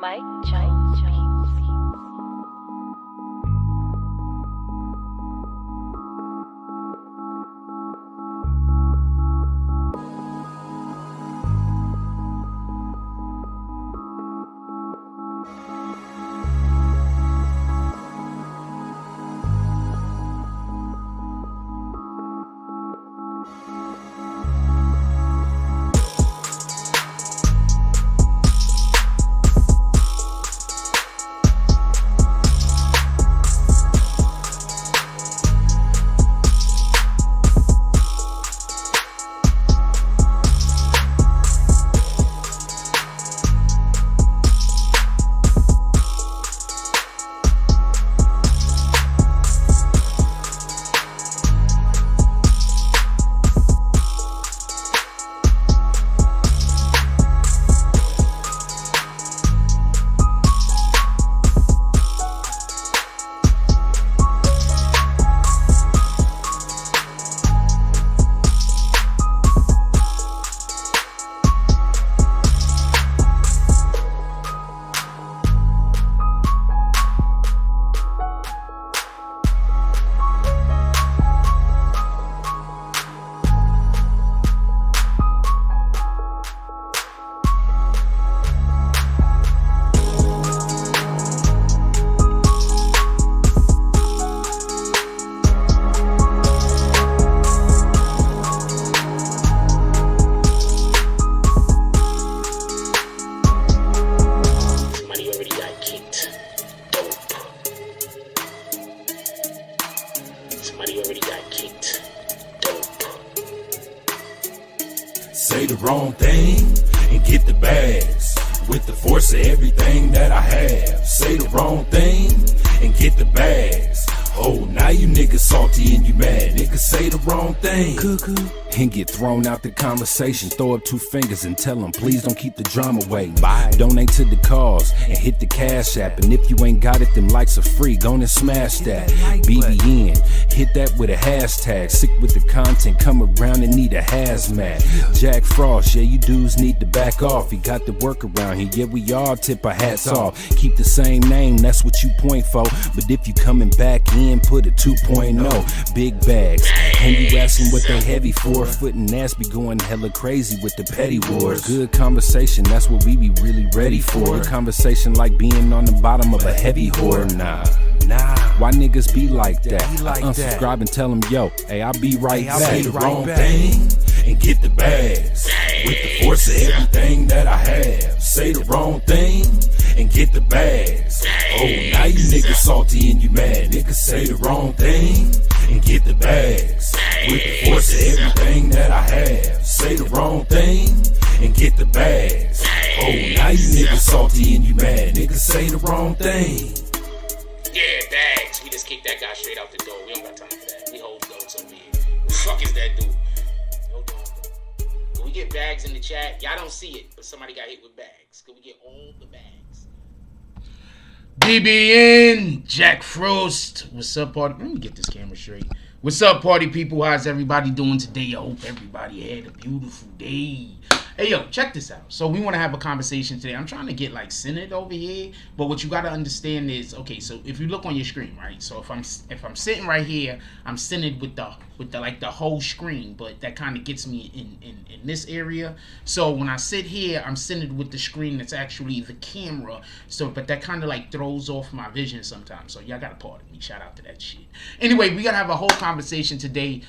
Mike Jones Beats. Say the wrong thing and get the bags with the force of everything that I have. Say the wrong thing and get the bags. Oh, now you niggas salty and you mad. Niggas say the wrong thing cuckoo and get thrown out the conversation. Throw up two fingers and tell them please don't keep the drama away. Bye. Donate to the cause and hit the cash app. And if you ain't got it, them likes are free. Go and smash that. BBN, hit that with a hashtag. Sick with the content, come around and need a hazmat. Jack Frost, yeah, you dudes need to back off. You got the work around here, yeah, we all tip our hats off. Keep the same name, that's what you point for. But if you coming back in, put a 2.0. Big bags, and you asking what they heavy for. Foot and ass be going hella crazy with the petty wars. Good conversation, that's what we be really ready for. A conversation like being on the bottom of a heavy whore. Nah, why niggas be like that? I unsubscribe and tell them, yo, hey, I'll be right back. Say the wrong thing and get the bags with the force of everything that I have. Say the wrong thing and get the bags. Oh, now you niggas salty and you mad. Niggas say the wrong thing and get the bags with the force of everything that I have. Say the wrong thing and get the bags. Oh, now you niggas salty and you mad. Niggas say the wrong thing. Yeah, bags. We just kicked that guy straight out the door. We don't got time for that. We hold notes over here. Who the fuck is that dude? Hold on. Can we get bags in the chat? Y'all don't see it, but somebody got hit with bags. Can we get all the bags? BBN, Jack Frost. What's up, party? Let me get this camera straight. What's up, party people? How's everybody doing today? I hope everybody had a beautiful day. Hey, yo, check this out. So we want to have a conversation today. I'm trying to get like centered over here, but what you got to understand is, okay, so if you look on your screen, right? So if I'm sitting right here, I'm centered with the like the whole screen, but that kind of gets me in this area. So when I sit here, I'm centered with the screen that's actually the camera. So, but that kind of like throws off my vision sometimes. So y'all got to pardon me. Shout out to that shit. Anyway, we got to have a whole conversation today.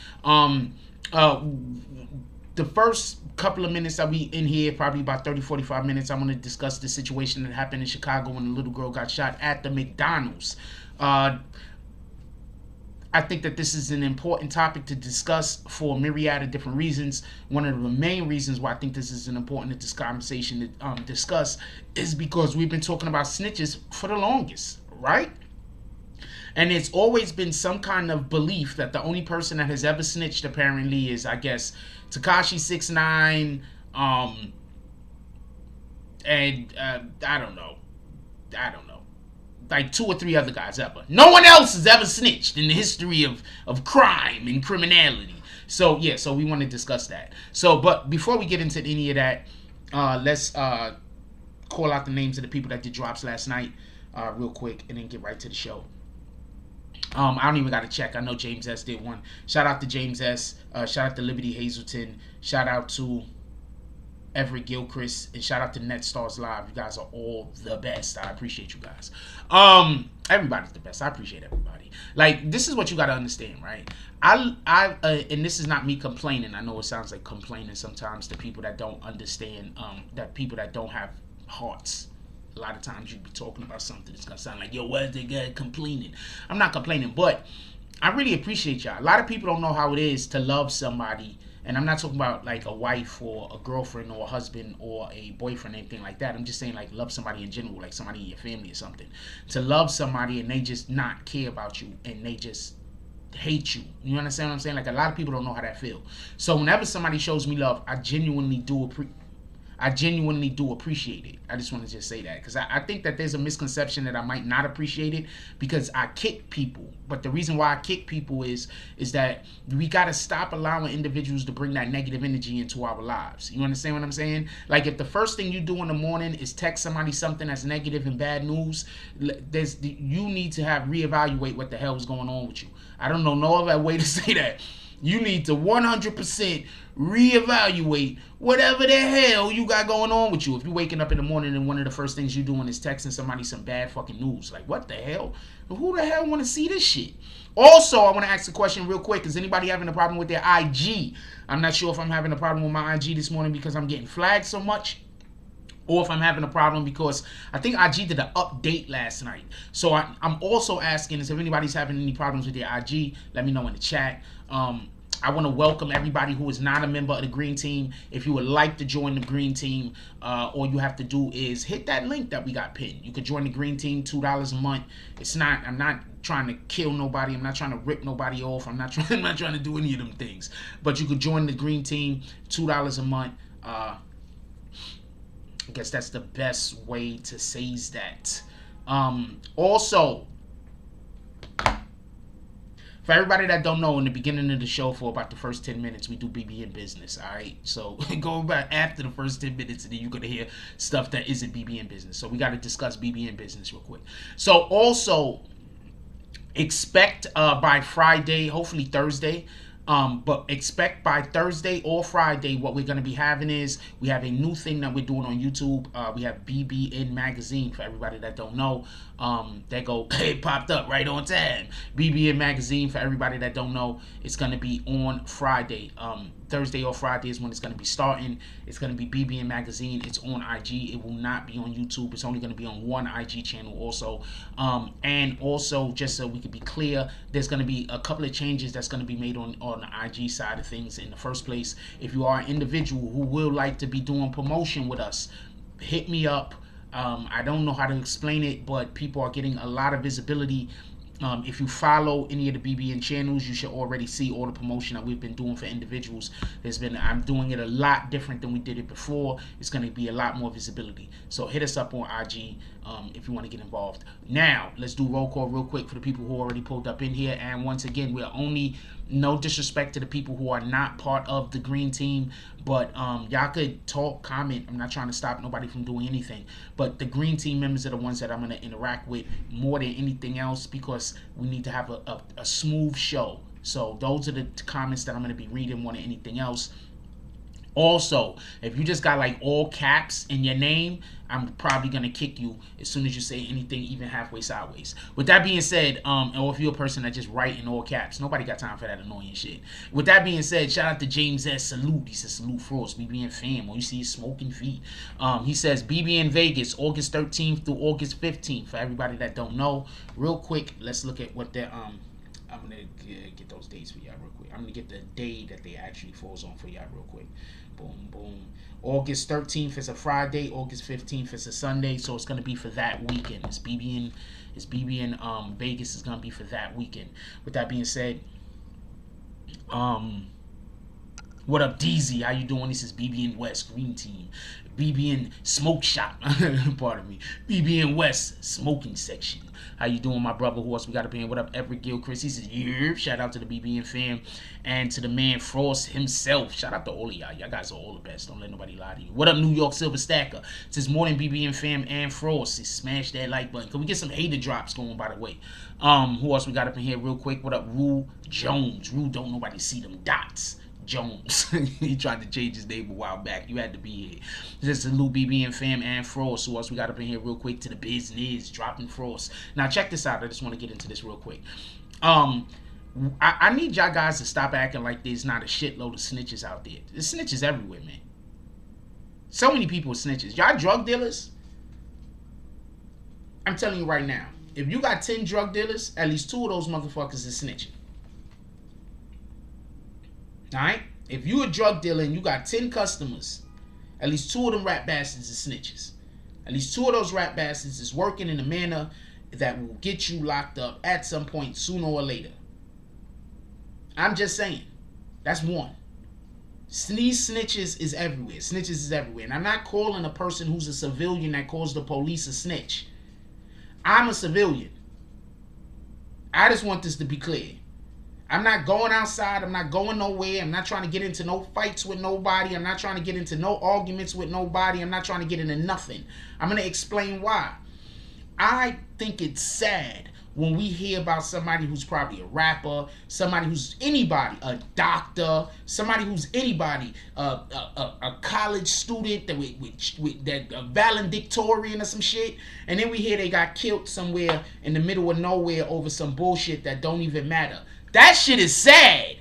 The first couple of minutes that we in here, probably about 30-45 minutes, I want to discuss the situation that happened in Chicago when the little girl got shot at the McDonald's. I think that this is an important topic to discuss for a myriad of different reasons. One of the main reasons why I think this is an important conversation to discuss is because we've been talking about snitches for the longest, right? And it's always been some kind of belief that the only person that has ever snitched apparently is, I guess, Tekashi 6ix9ine, and I don't know, like 2 or 3 other guys ever. No one else has ever snitched in the history of crime and criminality. So yeah, so we want to discuss that. So, but before we get into any of that, let's call out the names of the people that did drops last night real quick, and then get right to the show. I don't even got to check. I know James S. did one. Shout out to James S. Shout out to Liberty Hazelton. Shout out to Everett Gilchrist, and shout out to Net Stars Live. You guys are all the best. I appreciate you guys. Everybody's the best. I appreciate everybody. Like, this is what you got to understand, right? And this is not me complaining. I know it sounds like complaining sometimes to people that don't understand, that people that don't have hearts. A lot of times you be talking about something that's gonna sound like, yo, where's the guy complaining? I'm not complaining, but I really appreciate y'all. A lot of people don't know how it is to love somebody. And I'm not talking about like a wife or a girlfriend or a husband or a boyfriend, anything like that. I'm just saying like love somebody in general, like somebody in your family or something. To love somebody and they just not care about you and they just hate you. You understand what I'm saying? Like, a lot of people don't know how that feels. So whenever somebody shows me love, I genuinely do appreciate it. I just want to just say that because I think that there's a misconception that I might not appreciate it because I kick people. But the reason why I kick people is that we got to stop allowing individuals to bring that negative energy into our lives. You understand what I'm saying? Like, if the first thing you do in the morning is text somebody something that's negative and bad news, you need to reevaluate what the hell is going on with you. I don't know no other way to say that. You need to 100% reevaluate whatever the hell you got going on with you. If you're waking up in the morning and one of the first things you're doing is texting somebody some bad fucking news, like, what the hell? Who the hell want to see this shit? Also, I want to ask a question real quick. Is anybody having a problem with their IG? I'm not sure if I'm having a problem with my IG this morning because I'm getting flagged so much, or if I'm having a problem because I think IG did an update last night. So I'm also asking is if anybody's having any problems with their IG, let me know in the chat. I want to welcome everybody who is not a member of the Green Team. If you would like to join the Green Team, all you have to do is hit that link that we got pinned. You could join the Green Team, $2 a month. I'm not trying to kill nobody. I'm not trying to rip nobody off. I'm not trying to do any of them things. But you could join the Green Team, $2 a month. I guess that's the best way to say that. Also, for everybody that don't know, in the beginning of the show, for about the first 10 minutes, we do BBN business, all right? So go back after the first 10 minutes, and then you're going to hear stuff that isn't BBN business. So we got to discuss BBN business real quick. So also, expect by Friday, hopefully Thursday, but expect by Thursday or Friday, what we're going to be having is, we have a new thing that we're doing on YouTube. We have BBN Magazine, for everybody that don't know. It popped up right on time. BBN Magazine, for everybody that don't know, it's going to be on Friday. Thursday or Friday is when it's going to be starting. It's going to be BBN Magazine. It's on IG. It will not be on YouTube. It's only going to be on one IG channel also. And also, just so we can be clear, there's going to be a couple of changes that's going to be made on the IG side of things. In the first place, if you are an individual who will like to be doing promotion with us, hit me up. I don't know how to explain it, but people are getting a lot of visibility. If you follow any of the BBN channels, you should already see all the promotion that we've been doing for individuals. I'm doing it a lot different than we did it before. It's going to be a lot more visibility. So hit us up on IG if you want to get involved. Now, let's do roll call real quick for the people who already pulled up in here. And once again, we're only, no disrespect to the people who are not part of the Green Team, but y'all could talk, comment. I'm not trying to stop nobody from doing anything, but the Green Team members are the ones that I'm going to interact with more than anything else, because we need to have a smooth show. So those are the comments that I'm going to be reading more than anything else. Also, if you just got like all caps in your name, I'm probably going to kick you as soon as you say anything even halfway sideways. With that being said, or if you're a person that just write in all caps, nobody got time for that annoying shit. With that being said, shout out to James S. Salute. He says, salute Frost, BBN fam. When you see his smoking feet. He says, BBN Vegas, August 13th through August 15th. For everybody that don't know, real quick, let's look at what they're, I'm going to get those dates for y'all real quick. I'm going to get the day that they actually falls on for y'all real quick. Boom, boom. August 13th is a Friday. August 15th is a Sunday. So it's going to be for that weekend. It's BBN Vegas is going to be for that weekend. With that being said, what up, DZ? How you doing? This is BBN West Green Team. BBN smoke shop. Pardon me. BBN West smoking section. How you doing, my brother? Who else we got up here? What up, Everett Gilchrist? He says, yeah. Shout out to the BBN fam and to the man Frost himself. Shout out to all of y'all. Y'all guys are all the best. Don't let nobody lie to you. What up, New York Silver Stacker? It says, morning, BBN fam and Frost. Smash that like button. Can we get some hater drops going, by the way? Who else we got up in here real quick? What up, Rue Jones? Rue, don't nobody see them dots. Jones. He tried to change his name a while back. You had to be here. This is Lou BB and fam and Frost. Who else we got up in here real quick? To the business. Dropping Frost. Now check this out. I just want to get into this real quick. I need y'all guys to stop acting like there's not a shitload of snitches out there. There's snitches everywhere, man. So many people are snitches. Y'all drug dealers? I'm telling you right now. If you got 10 drug dealers, at least 2 of those motherfuckers are snitching. Alright? If you a drug dealer and you got 10 customers, at least 2 of them rat bastards are snitches. At least 2 of those rat bastards is working in a manner that will get you locked up at some point sooner or later. I'm just saying. That's one. These snitches is everywhere. Snitches is everywhere. And I'm not calling a person who's a civilian that calls the police a snitch. I'm a civilian. I just want this to be clear. I'm not going outside. I'm not going nowhere. I'm not trying to get into no fights with nobody. I'm not trying to get into no arguments with nobody. I'm not trying to get into nothing. I'm going to explain why. I think it's sad when we hear about somebody who's probably a rapper, somebody who's anybody, a doctor, somebody who's anybody, a college student that a valedictorian or some shit, and then we hear they got killed somewhere in the middle of nowhere over some bullshit that don't even matter. That shit is sad.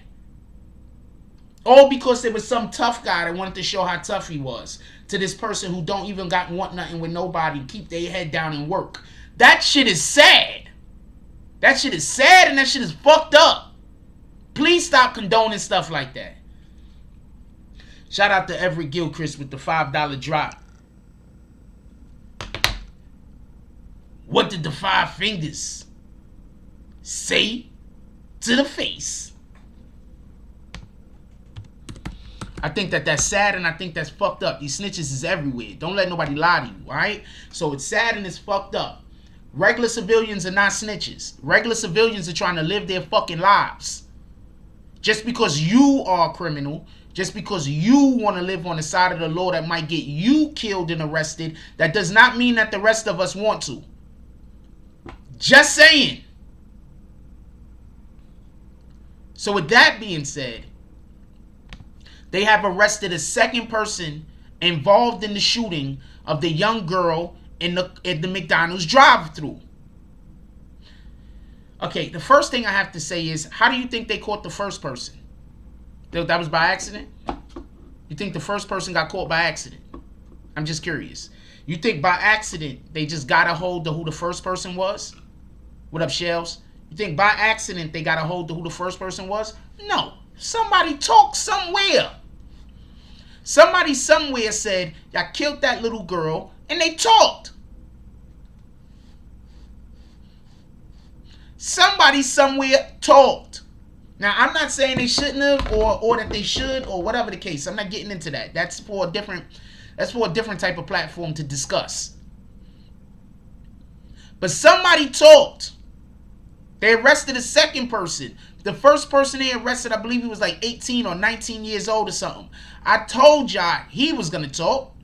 All because there was some tough guy that wanted to show how tough he was to this person who don't even want nothing with nobody, keep their head down and work. That shit is sad. That shit is sad and that shit is fucked up. Please stop condoning stuff like that. Shout out to Everett Gilchrist with the $5 drop. What did the 5 fingers say to the face? I think that's sad and I think that's fucked up. These snitches is everywhere. Don't let nobody lie to you, alright? So it's sad and it's fucked up. Regular civilians are not snitches. Regular civilians are trying to live their fucking lives. Just because you are a criminal, just because you want to live on the side of the law that might get you killed and arrested, that does not mean that the rest of us want to. Just saying. So with that being said, they have arrested a second person involved in the shooting of the young girl in the McDonald's drive-thru. Okay, the first thing I have to say is, how do you think they caught the first person? That was by accident? You think the first person got caught by accident? I'm just curious. You think by accident they just got a hold of who the first person was? What up, Shells? You think by accident they got a hold of who the first person was? No. Somebody talked somewhere. Somebody somewhere said, y'all killed that little girl, and they talked. Somebody somewhere talked. Now, I'm not saying they shouldn't have or that they should or whatever the case. I'm not getting into that. That's for a different type of platform to discuss. But somebody talked. They arrested a second person. The first person they arrested, I believe he was like 18 or 19 years old or something. I told y'all he was going to talk.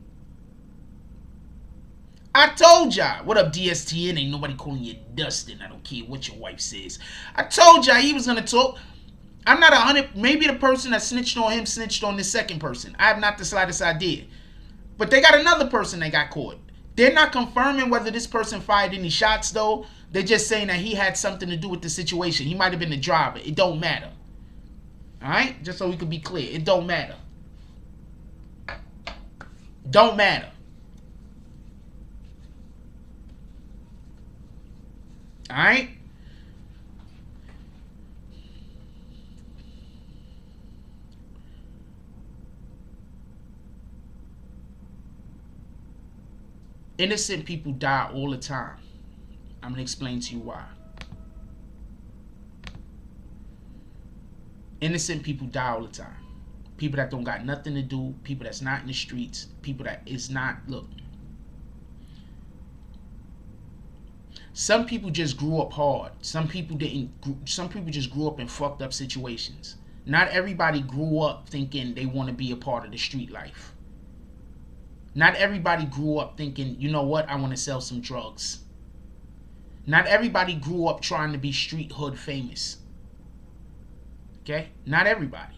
I told y'all. What up, DSTN? Ain't nobody calling you Dustin. I don't care what your wife says. I told y'all he was going to talk. I'm not 100. Maybe the person that snitched on him snitched on this second person. I have not the slightest idea. But they got another person that got caught. They're not confirming whether this person fired any shots, though. They're just saying that he had something to do with the situation. He might have been the driver. It don't matter. All right? Just so we can be clear. It don't matter. Don't matter. All right? Innocent people die all the time. I'm going to explain to you why. Innocent people die all the time. people that don't got nothing to do, people that's not in the streets, people that is not, look. Some people just grew up hard. Some people didn't. Some people just grew up in fucked up situations. Not everybody grew up thinking they want to be a part of the street life. Not everybody grew up thinking, you know what, I want to sell some drugs. Not everybody grew up trying to be street hood famous. Okay? Not everybody.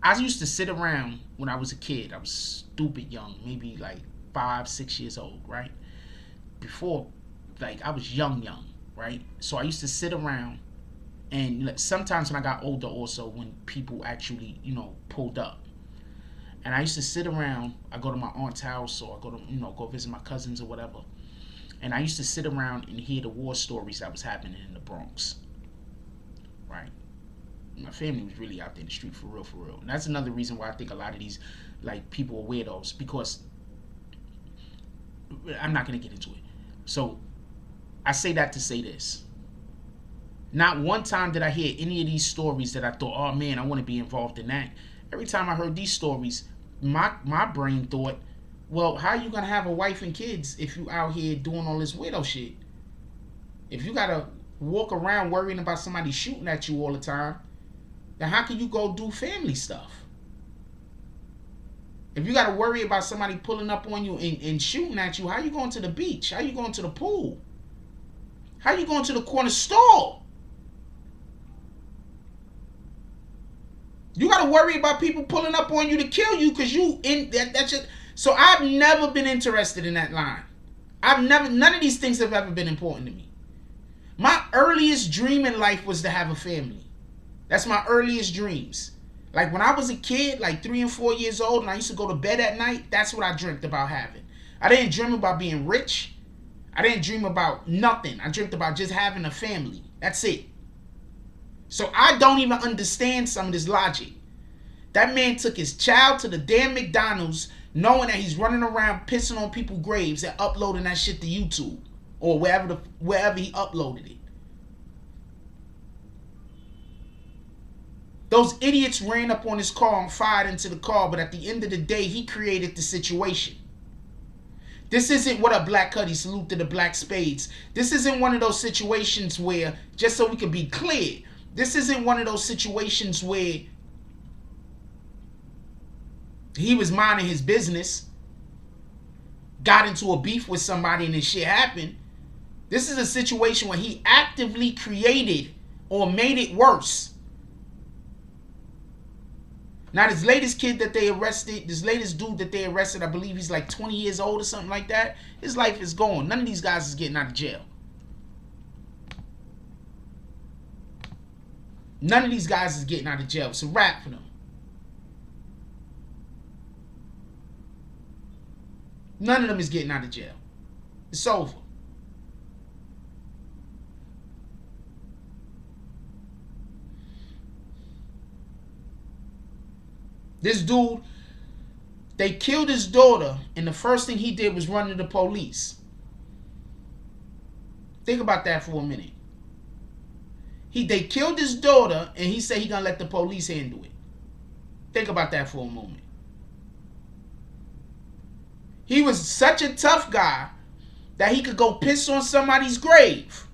I used to sit around when I was a kid. I was stupid young, maybe like 5, 6 years old, right? Before, like, I was young, right? So I used to sit around, and sometimes when I got older also, when people actually, pulled up. And I used to sit around, I go to my aunt's house, or I go to, go visit my cousins or whatever. And I used to sit around and hear the war stories that was happening in the Bronx, right? My family was really out there in the street for real. And that's another reason why I think a lot of these, like, people are weirdos, because I'm not going to get into it. So I say that to say this. Not one time did I hear any of these stories that I thought, oh man, I want to be involved in that. Every time I heard these stories, my brain thought, well, how are you going to have a wife and kids if you out here doing all this weirdo shit? If you got to walk around worrying about somebody shooting at you all the time, then how can you go do family stuff? If you got to worry about somebody pulling up on you and shooting at you, how you going to the beach? How you going to the pool? How you going to the corner store? You got to worry about people pulling up on you to kill you because you in that. That's just. So I've never been interested in that line. None of these things have ever been important to me. My earliest dream in life was to have a family. That's my earliest dreams. Like when I was a kid, like 3 and 4 years old, and I used to go to bed at night, that's what I dreamt about having. I didn't dream about being rich. I didn't dream about nothing. I dreamt about just having a family. That's it. So I don't even understand some of this logic. That man took his child to the damn McDonald's knowing that he's running around pissing on people's graves and uploading that shit to YouTube or wherever he uploaded it. Those idiots ran up on his car and fired into the car, but at the end of the day, he created the situation. This isn't what a Black Cuddy salute to the Black Spades. This isn't one of those situations where, just so we can be clear, this isn't one of those situations where he was minding his business, got into a beef with somebody and this shit happened. This is a situation where he actively created or made it worse. Now, this latest kid that they arrested, this latest dude that they arrested, I believe he's like 20 years old or something like that. His life is gone. None of these guys is getting out of jail. None of these guys is getting out of jail. It's a wrap for them. None of them is getting out of jail. It's over. This dude, they killed his daughter, and the first thing he did was run to the police. Think about that for a minute. They killed his daughter, and he said he gonna let the police handle it. Think about that for a moment. He was such a tough guy that he could go piss on somebody's grave.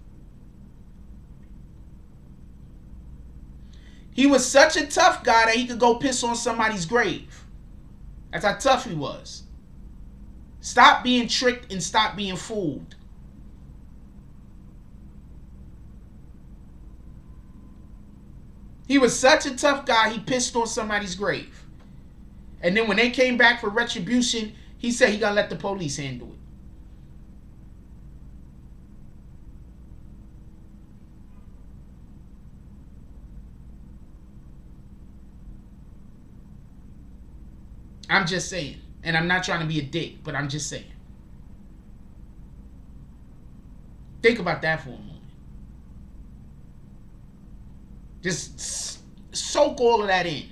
He was such a tough guy that he could go piss on somebody's grave. That's how tough he was. Stop being tricked and stop being fooled. He was such a tough guy, he pissed on somebody's grave. And then when they came back for retribution, he said he gonna let the police handle it. I'm just saying. And I'm not trying to be a dick, but I'm just saying. Think about that for a moment. Just soak all of that in.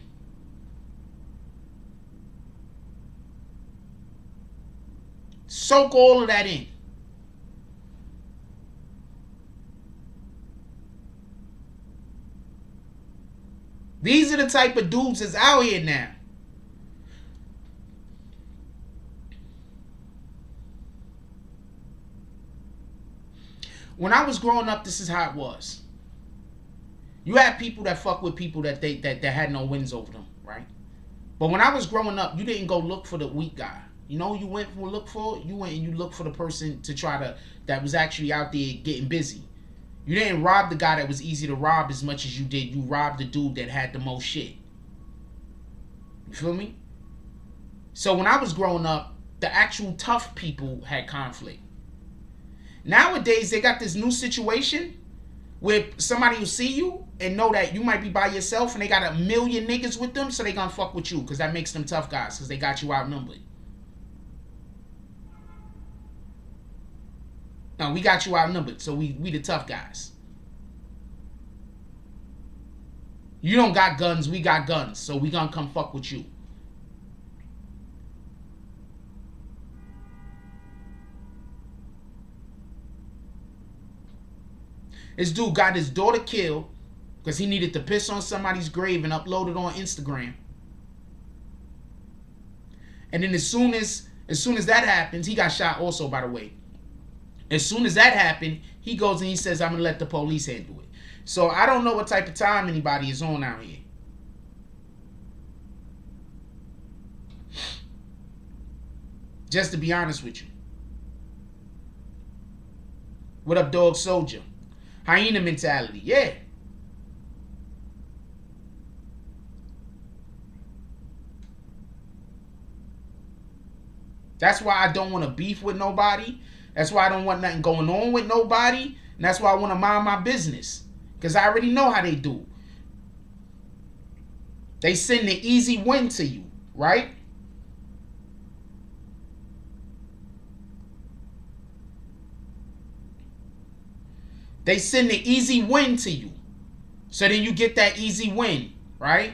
Soak all of that in. These are the type of dudes that's out here now. When I was growing up, this is how it was. You had people that fuck with people that had no wins over them, right? But when I was growing up, you didn't go look for the weak guy. You know, you went for look for. You went and you looked for the person to try to that was actually out there getting busy. You didn't rob the guy that was easy to rob as much as you did. You robbed the dude that had the most shit. You feel me? So when I was growing up, the actual tough people had conflict. Nowadays, they got this new situation where somebody will see you and know that you might be by yourself and they got 1 million niggas with them, so they gonna fuck with you because that makes them tough guys because they got you outnumbered. No, we got you outnumbered, so we the tough guys. You don't got guns, we got guns, so we gonna come fuck with you. This dude got his daughter killed because he needed to piss on somebody's grave and upload it on Instagram. And then as soon as that happens, he got shot also, by the way. As soon as that happened, he goes and he says, I'm going to let the police handle it. So I don't know what type of time anybody is on out here. Just to be honest with you. What up, Dog Soldier? Hyena mentality, yeah. That's why I don't want to beef with nobody. That's why I don't want nothing going on with nobody. And that's why I want to mind my business. Because I already know how they do. They send the easy win to you, right? They send the easy win to you. So then you get that easy win, right?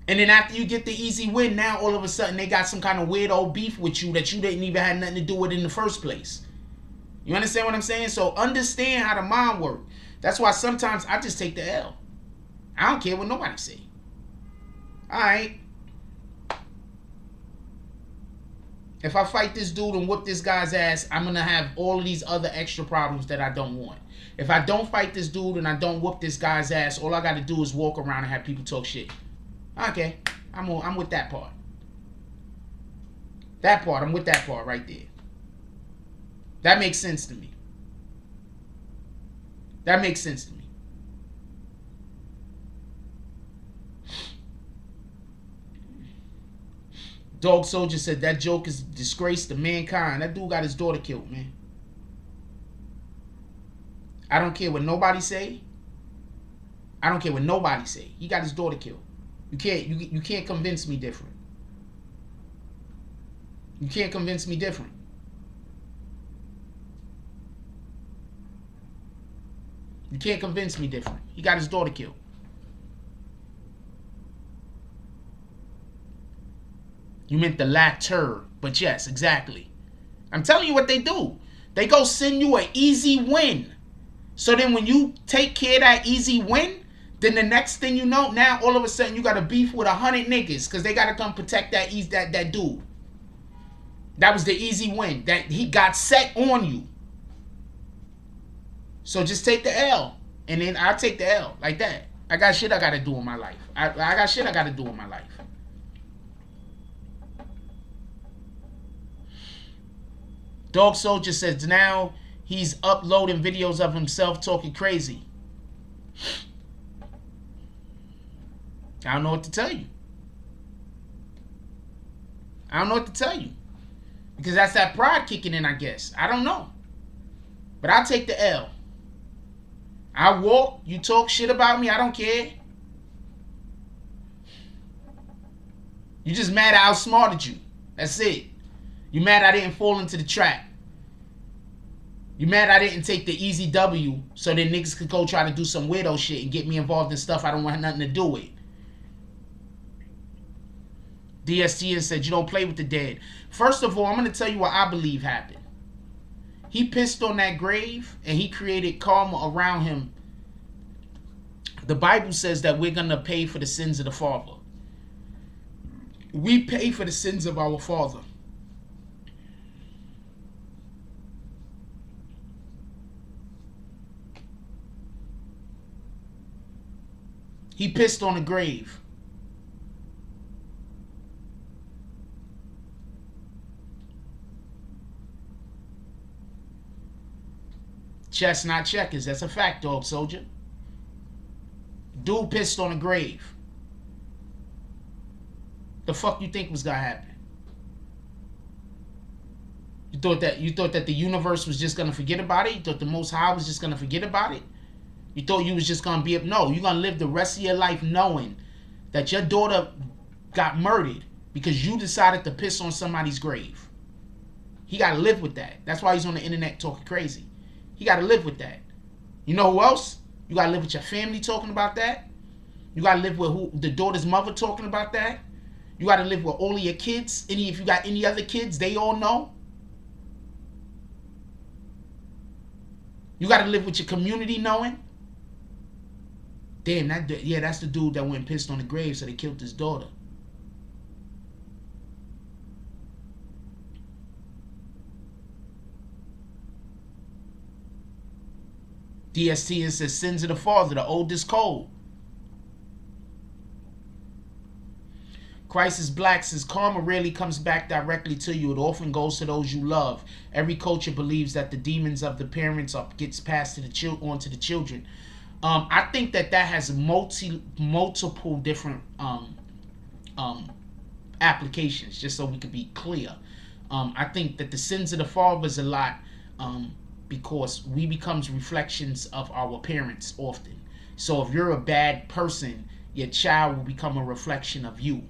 And then after you get the easy win, now all of a sudden they got some kind of weird old beef with you that you didn't even have nothing to do with in the first place. You understand what I'm saying? So understand how the mind works. That's why sometimes I just take the L. I don't care what nobody say. Alright. If I fight this dude and whoop this guy's ass, I'm going to have all of these other extra problems that I don't want. If I don't fight this dude and I don't whoop this guy's ass, all I got to do is walk around and have people talk shit. Okay, I'm with that part. That part, I'm with that part right there. That makes sense to me. That makes sense to me. Dog Soldier said that joke is a disgrace to mankind. That dude got his daughter killed, man. I don't care what nobody say. I don't care what nobody say. He got his daughter killed. You can't convince me different. You can't convince me different. You can't convince me different. He got his daughter killed. You meant the latter, but yes, exactly. I'm telling you what they do. They go send you an easy win. So then when you take care of that easy win, then the next thing you know, now all of a sudden you got a beef with 100 niggas because they got to come protect that dude. That was the easy win. That he got set on you. So just take the L. And then I'll take the L like that. I got shit I got to do in my life. I got shit I got to do in my life. Dog Soldier says now he's uploading videos of himself talking crazy. I don't know what to tell you. I don't know what to tell you. Because that's that pride kicking in, I guess. I don't know. But I'll take the L. I walk, you talk shit about me, I don't care. You just mad I outsmarted you. That's it. You mad I didn't fall into the trap. You mad I didn't take the easy W so that niggas could go try to do some weirdo shit and get me involved in stuff I don't want nothing to do with. DSTN said, you don't play with the dead. First of all, I'm going to tell you what I believe happened. He pissed on that grave and he created karma around him The Bible says that we're going to pay for the sins of the father. We pay for the sins of our father. He pissed on the grave. Chess, not checkers. That's a fact, dog soldier. Dude pissed on a grave. The fuck you think was gonna happen? You thought that the universe was just gonna forget about it? You thought the Most High was just gonna forget about it? You thought you was just gonna be no, you're gonna live the rest of your life knowing that your daughter got murdered because you decided to piss on somebody's grave. He gotta live with that. That's why he's on the internet talking crazy. He gotta live with that. You know who else? You gotta live with your family talking about that. You gotta live with the daughter's mother talking about that. You gotta live with all of your kids. If you got any other kids, they all know. You gotta live with your community knowing. Damn, that's the dude that went and pissed on the grave, so they killed his daughter. DSTN says sins of the father, the oldest code. Christ is Black says karma rarely comes back directly to you. It often goes to those you love. Every culture believes that the demons of the parents gets passed to on to the children. I think that has multiple different applications, just so we could be clear. I think that the sins of the father is a lot because we becomes reflections of our parents often. So if you're a bad person, your child will become a reflection of you,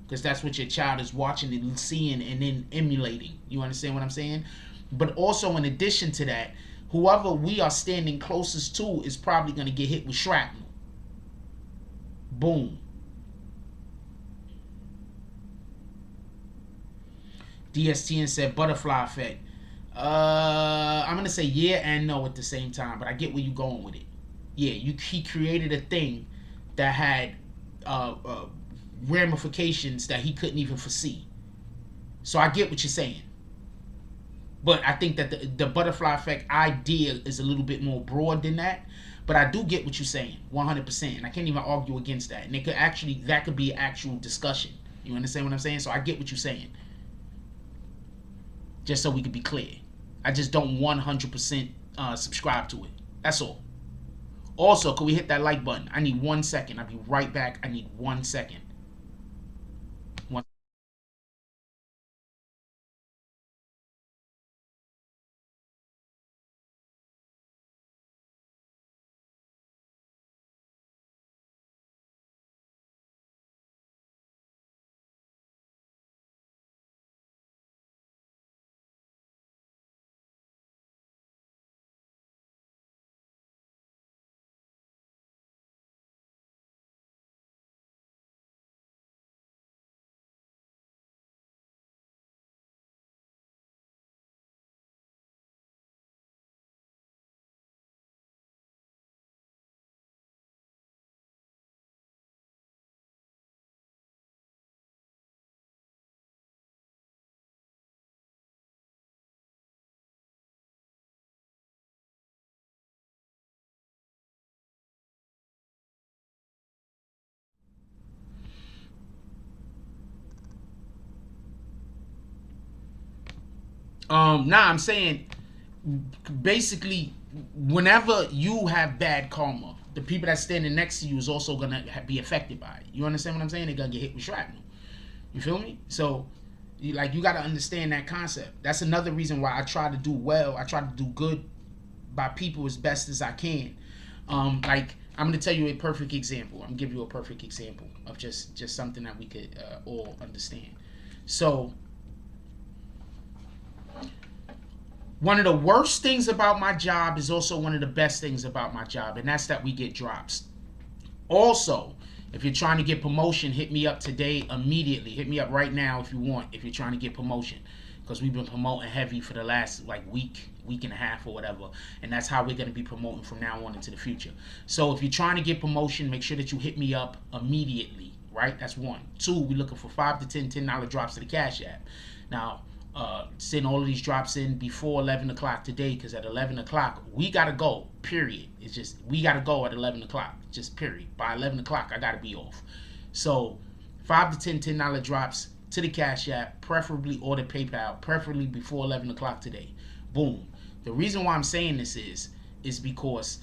because that's what your child is watching and seeing and then emulating. You understand what I'm saying? But also, in addition to that, whoever we are standing closest to is probably going to get hit with shrapnel. Boom. DSTN said butterfly effect. I'm going to say yeah and no at the same time, but I get where you're going with it. Yeah, he created a thing that had ramifications that he couldn't even foresee. So I get what you're saying. But I think that the butterfly effect idea is a little bit more broad than that. But I do get what you're saying, 100%. And I can't even argue against that. And that could be an actual discussion. You understand what I'm saying? So I get what you're saying. Just so we could be clear. I just don't 100% subscribe to it. That's all. Also, can we hit that like button? I need 1 second. I'll be right back. I need 1 second. I'm saying basically whenever you have bad karma, the people that's standing next to you is also gonna be affected by it. You understand what I'm saying? They're gonna get hit with shrapnel. You feel me? So you gotta understand that concept. That's another reason why I try to do well. I try to do good by people as best as I can. I'm gonna tell you a perfect example. I'm gonna give you a perfect example of just something that we could all understand. So one of the worst things about my job is also one of the best things about my job, and that's that we get drops. Also, if you're trying to get promotion, hit me up today immediately. Hit me up right now if you want, if you're trying to get promotion. because we've been promoting heavy for the last like week and a half or whatever, and that's how we're going to be promoting from now on into the future. So if you're trying to get promotion, make sure that you hit me up immediately, right? That's one. Two, we're looking for 5 to 10 $10 drops to the Cash App. Now, send all of these drops in before 11 o'clock today, because at 11 o'clock we gotta go, period. It's just, we gotta go at 11 o'clock, just period. By 11 o'clock I gotta be off. So 5 to 10 $10 drops to the Cash App, preferably, or the PayPal, preferably before 11 o'clock today. Boom. The reason why I'm saying this is because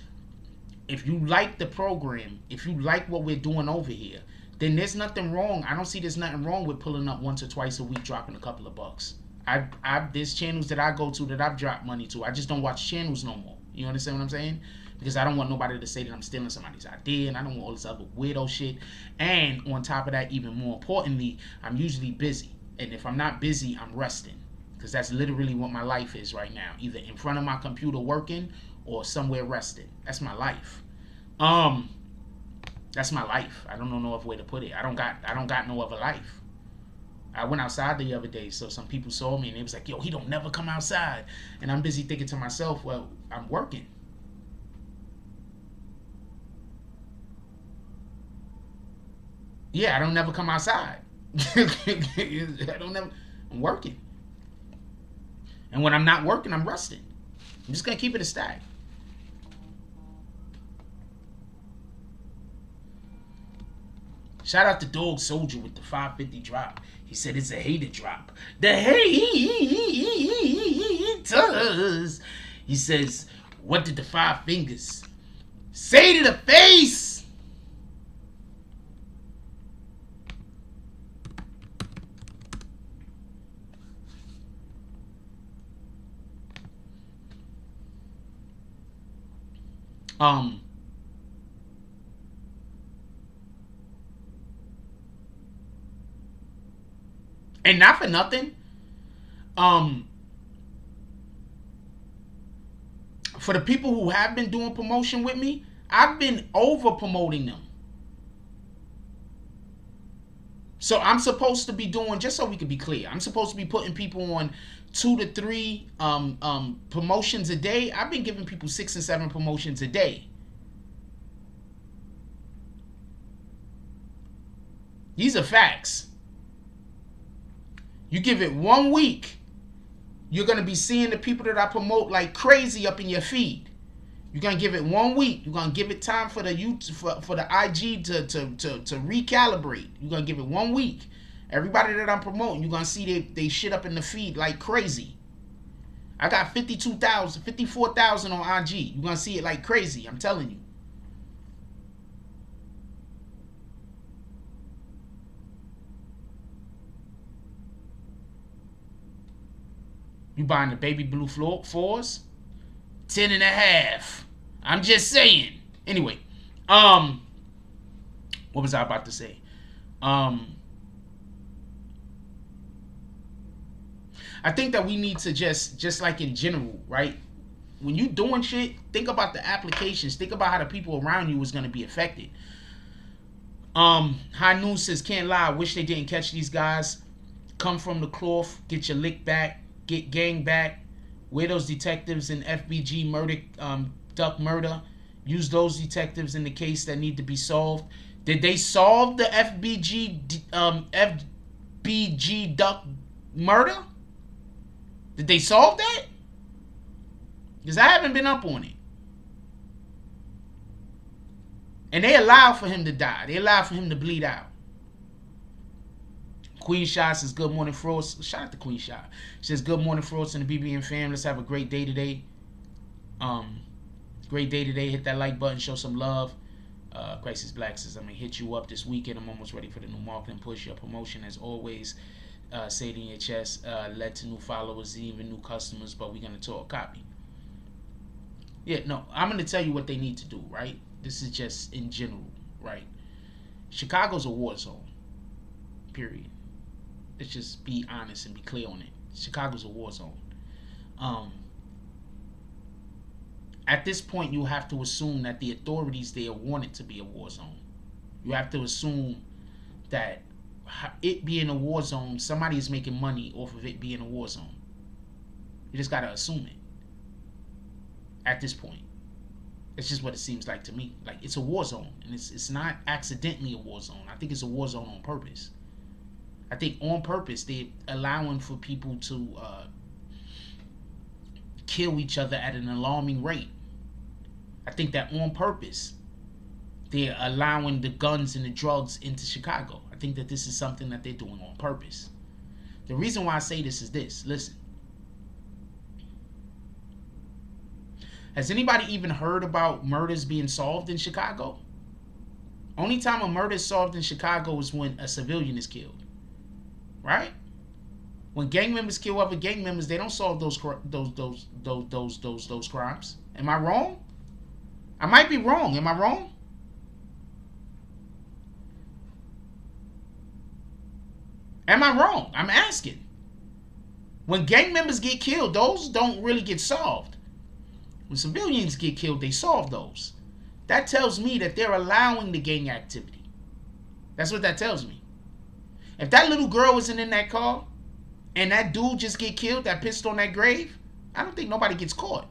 if you like the program, if you like what we're doing over here, then there's nothing wrong. I don't see there's nothing wrong with pulling up once or twice a week, dropping a couple of bucks. There's channels that I go to that I've dropped money to. I just don't watch channels no more. You understand what I'm saying? Because I don't want nobody to say that I'm stealing somebody's idea, and I don't want all this other weirdo shit. And on top of that, even more importantly, I'm usually busy. And if I'm not busy, I'm resting. Because that's literally what my life is right now. Either in front of my computer working or somewhere resting. That's my life. That's my life. I don't know no other way to put it. I don't got no other life. I went outside the other day, so some people saw me and they was like, yo, he don't never come outside. And I'm busy thinking to myself, well, I'm working. Yeah, I don't never come outside. I'm working. And when I'm not working, I'm resting. I'm just going to keep it a stack. Shout out to Dog Soldier with the 550 drop. He said it's a hater drop. The haters. He says, what did the 5 fingers say to the face? And not for nothing, for the people who have been doing promotion with me, I've been over promoting them. So I'm supposed to be doing, just so we can be clear, I'm supposed to be putting people on 2 to 3 promotions a day. I've been giving people 6 and 7 promotions a day. These are facts. You give it 1 week, you're going to be seeing the people that I promote like crazy up in your feed. You're going to give it 1 week. You're going to give it time for the YouTube, for the IG to recalibrate. You're going to give it 1 week. Everybody that I'm promoting, you're going to see they shit up in the feed like crazy. I got 52,000, 54,000 on IG. You're going to see it like crazy. I'm telling you. You buying the baby blue 4s? 10.5. I'm just saying. Anyway, what was I about to say? I think that we need to just like in general, right? When you doing shit, think about the applications. Think about how the people around you is going to be affected. High Noon says, can't lie, I wish they didn't catch these guys. Come from the cloth, get your lick back, get gang back. Where those detectives in FBG murder, duck murder? Use those detectives in the case that need to be solved. Did they solve the FBG duck murder? Did they solve that? Because I haven't been up on it. And they allowed for him to die. They allowed for him to bleed out. Queen Shot says, good morning, Frost. Shout out to Queen Shot. She says, good morning, Frost and the BBN fam. Let's have a great day today. Great day today. Hit that like button. Show some love. Crisis Black says, I'm going to hit you up this weekend. I'm almost ready for the new marketing push. Your promotion, as always, say it in your chest, led to new followers, even new customers, but we're going to talk copy. Yeah, no, I'm going to tell you what they need to do, right? This is just in general, right? Chicago's a war zone, period. Let's just be honest and be clear on it. Chicago's a war zone. At this point, you have to assume that the authorities there want it to be a war zone. You have to assume that it being a war zone, somebody is making money off of it being a war zone. You just gotta assume it. At this point, it's just what it seems like to me. Like, it's a war zone, and it's not accidentally a war zone. I think it's a war zone on purpose. I think on purpose they're allowing for people to kill each other at an alarming rate. I think that on purpose they're allowing the guns and the drugs into Chicago. I think that this is something that they're doing on purpose. The reason why I say this is this. Listen. Has anybody even heard about murders being solved in Chicago? Only time a murder is solved in Chicago is when a civilian is killed. Right? When gang members kill other gang members, they don't solve those crimes. Am I wrong? I might be wrong. Am I wrong? Am I wrong? I'm asking. When gang members get killed, those don't really get solved. When civilians get killed, they solve those. That tells me that they're allowing the gang activity. That's what that tells me. If that little girl wasn't in that car and that dude just get killed that pissed on that grave, I don't think nobody gets caught.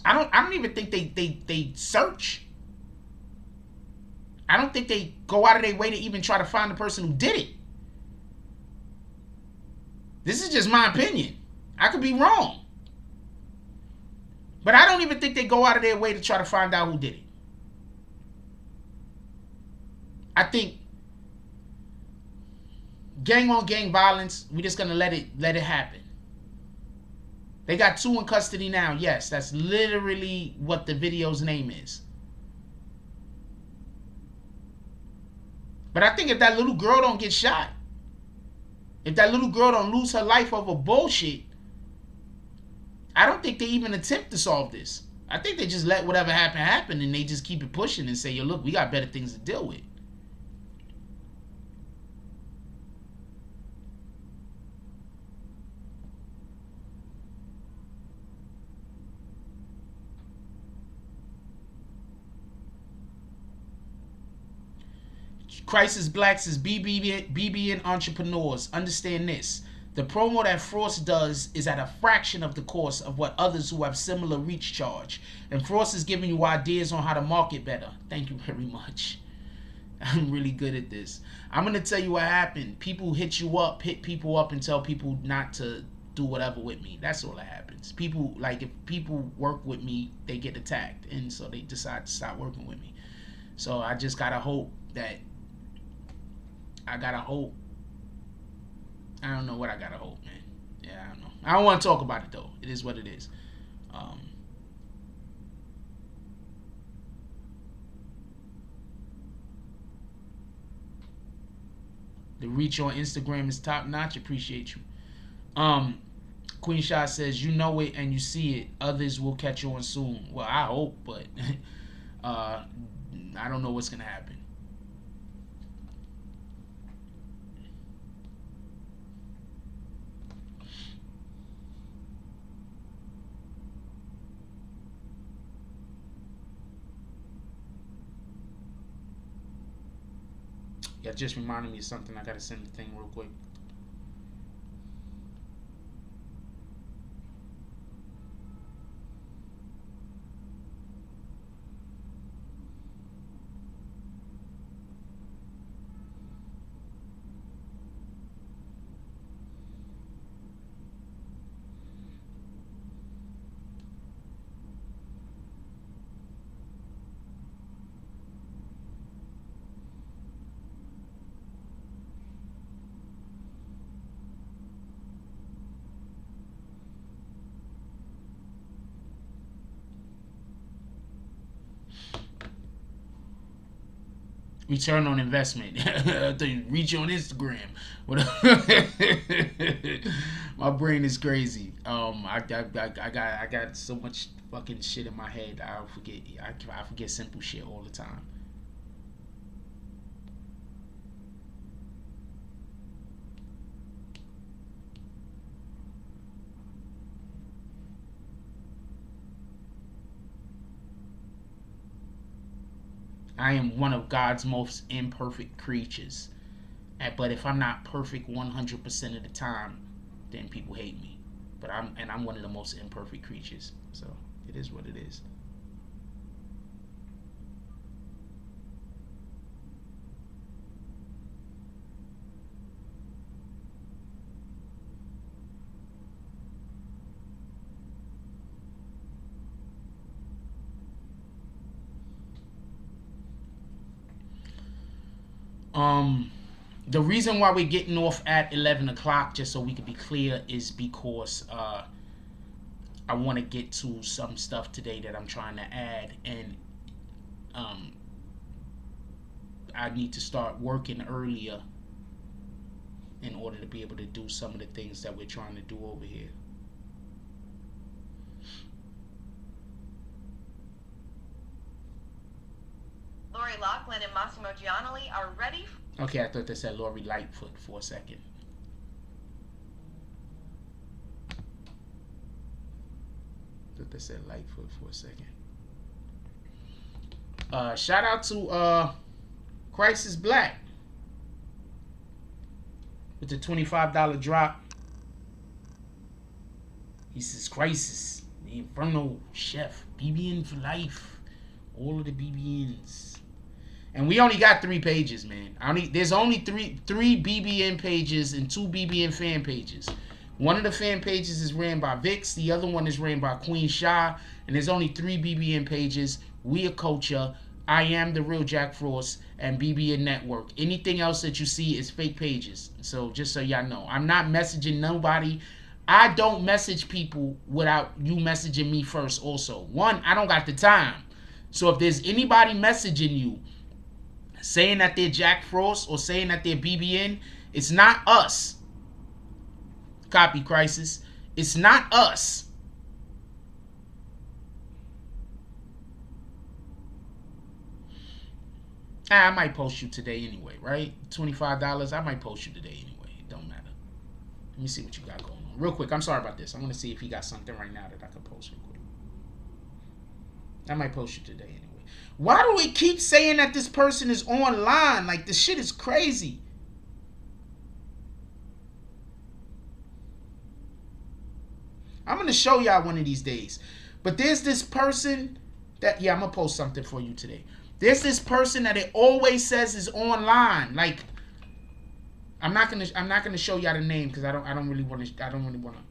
I don't even think they search. I don't think they go out of their way to even try to find the person who did it. This is just my opinion. I could be wrong. But I don't even think they go out of their way to try to find out who did it. I think gang on gang violence, we're just gonna let it happen. They got 2 in custody now. Yes, that's literally what the video's name is. But I think if that little girl don't get shot, if that little girl don't lose her life over bullshit, I don't think they even attempt to solve this. I think they just let whatever happen, and they just keep it pushing and say, yo, look, we got better things to deal with. Crisis Blacks is BBN entrepreneurs. Understand this. The promo that Frost does is at a fraction of the cost of what others who have similar reach charge. And Frost is giving you ideas on how to market better. Thank you very much. I'm really good at this. I'm going to tell you what happened. People hit people up and tell people not to do whatever with me. That's all that happens. People, like, if people work with me, they get attacked. And so they decide to stop working with me. So I just got to hope that I don't know what I gotta hope, man. Yeah, I don't know. I don't want to talk about it, though. It is what it is. The reach on Instagram is top notch. Appreciate you. Queen Shot says, you know it and you see it. Others will catch on soon. Well, I hope, but I don't know what's gonna happen. Yeah, just reminded me of something. I gotta send the thing real quick. Return on investment. The reach on Instagram. My brain is crazy. I got so much fucking shit in my head. I forget simple shit all the time. I am one of God's most imperfect creatures. But if I'm not perfect 100% of the time, then people hate me. But I'm one of the most imperfect creatures. So it is what it is. The reason why we're getting off at 11 o'clock, just so we can be clear, is because I want to get to some stuff today that I'm trying to add, and I need to start working earlier in order to be able to do some of the things that we're trying to do over here. Lori Loughlin and Massimo Giannoli are ready. Okay, I thought they said Lori Lightfoot for a second. I thought they said Lightfoot for a second. Shout out to Crisis Black with the $25 drop. He says Crisis, the Inferno Chef, BBN for life, all of the BBNs. And we only got 3 pages, man. There's only three BBN pages and 2 BBN fan pages. One of the fan pages is ran by Vix. The other one is ran by Queen Sha. And there's only 3 BBN pages. We a Culture, I Am the Real Jack Frost, and BBN Network. Anything else that you see is fake pages. So just so y'all know, I'm not messaging nobody. I don't message people without you messaging me first also. One, I don't got the time. So if there's anybody messaging you saying that they're Jack Frost or saying that they're BBN, it's not us. Copy, Crisis. It's not us. I might post you today anyway, right? $25. I might post you today anyway. It don't matter. Let me see what you got going on. Real quick, I'm sorry about this. I want to see if he got something right now that I can post real quick. I might post you today anyway. Why do we keep saying that this person is online? Like, this shit is crazy. I'm going to show y'all one of these days. But there's this person that, yeah, I'm going to post something for you today. There's this person that it always says is online. Like, I'm not gonna show y'all the name because I don't really want to.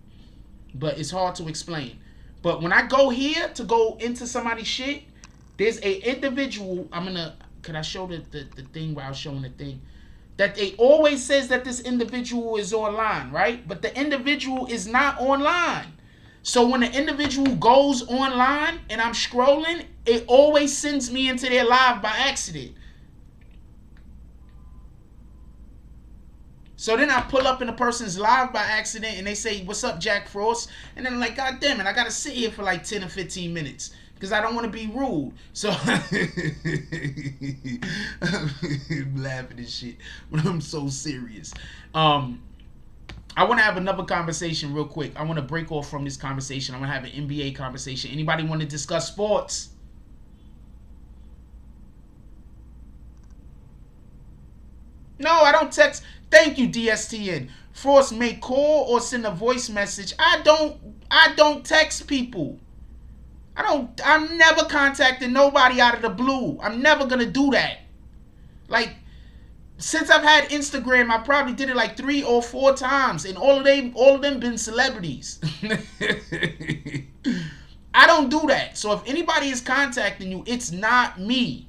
But it's hard to explain. But when I go here to go into somebody's shit, there's a individual. Could I show the thing where I was showing the thing? That they always says that this individual is online, right? But the individual is not online. So when the individual goes online and I'm scrolling, it always sends me into their live by accident. So then I pull up in a person's live by accident and they say, "What's up, Jack Frost?" And then I'm like, God damn it, I gotta sit here for like 10 or 15 minutes because I don't want to be rude. So I'm laughing and shit, but I'm so serious. I want to have another conversation real quick. I want to break off from this conversation. I want to have an NBA conversation. Anybody want to discuss sports? No, I don't text. Thank you, DSTN. Frost may call or send a voice message. I don't text people. I'm never contacting nobody out of the blue. I'm never gonna do that. Like, since I've had Instagram, I probably did it like 3 or 4 times, and all of them been celebrities. I don't do that. So if anybody is contacting you, it's not me.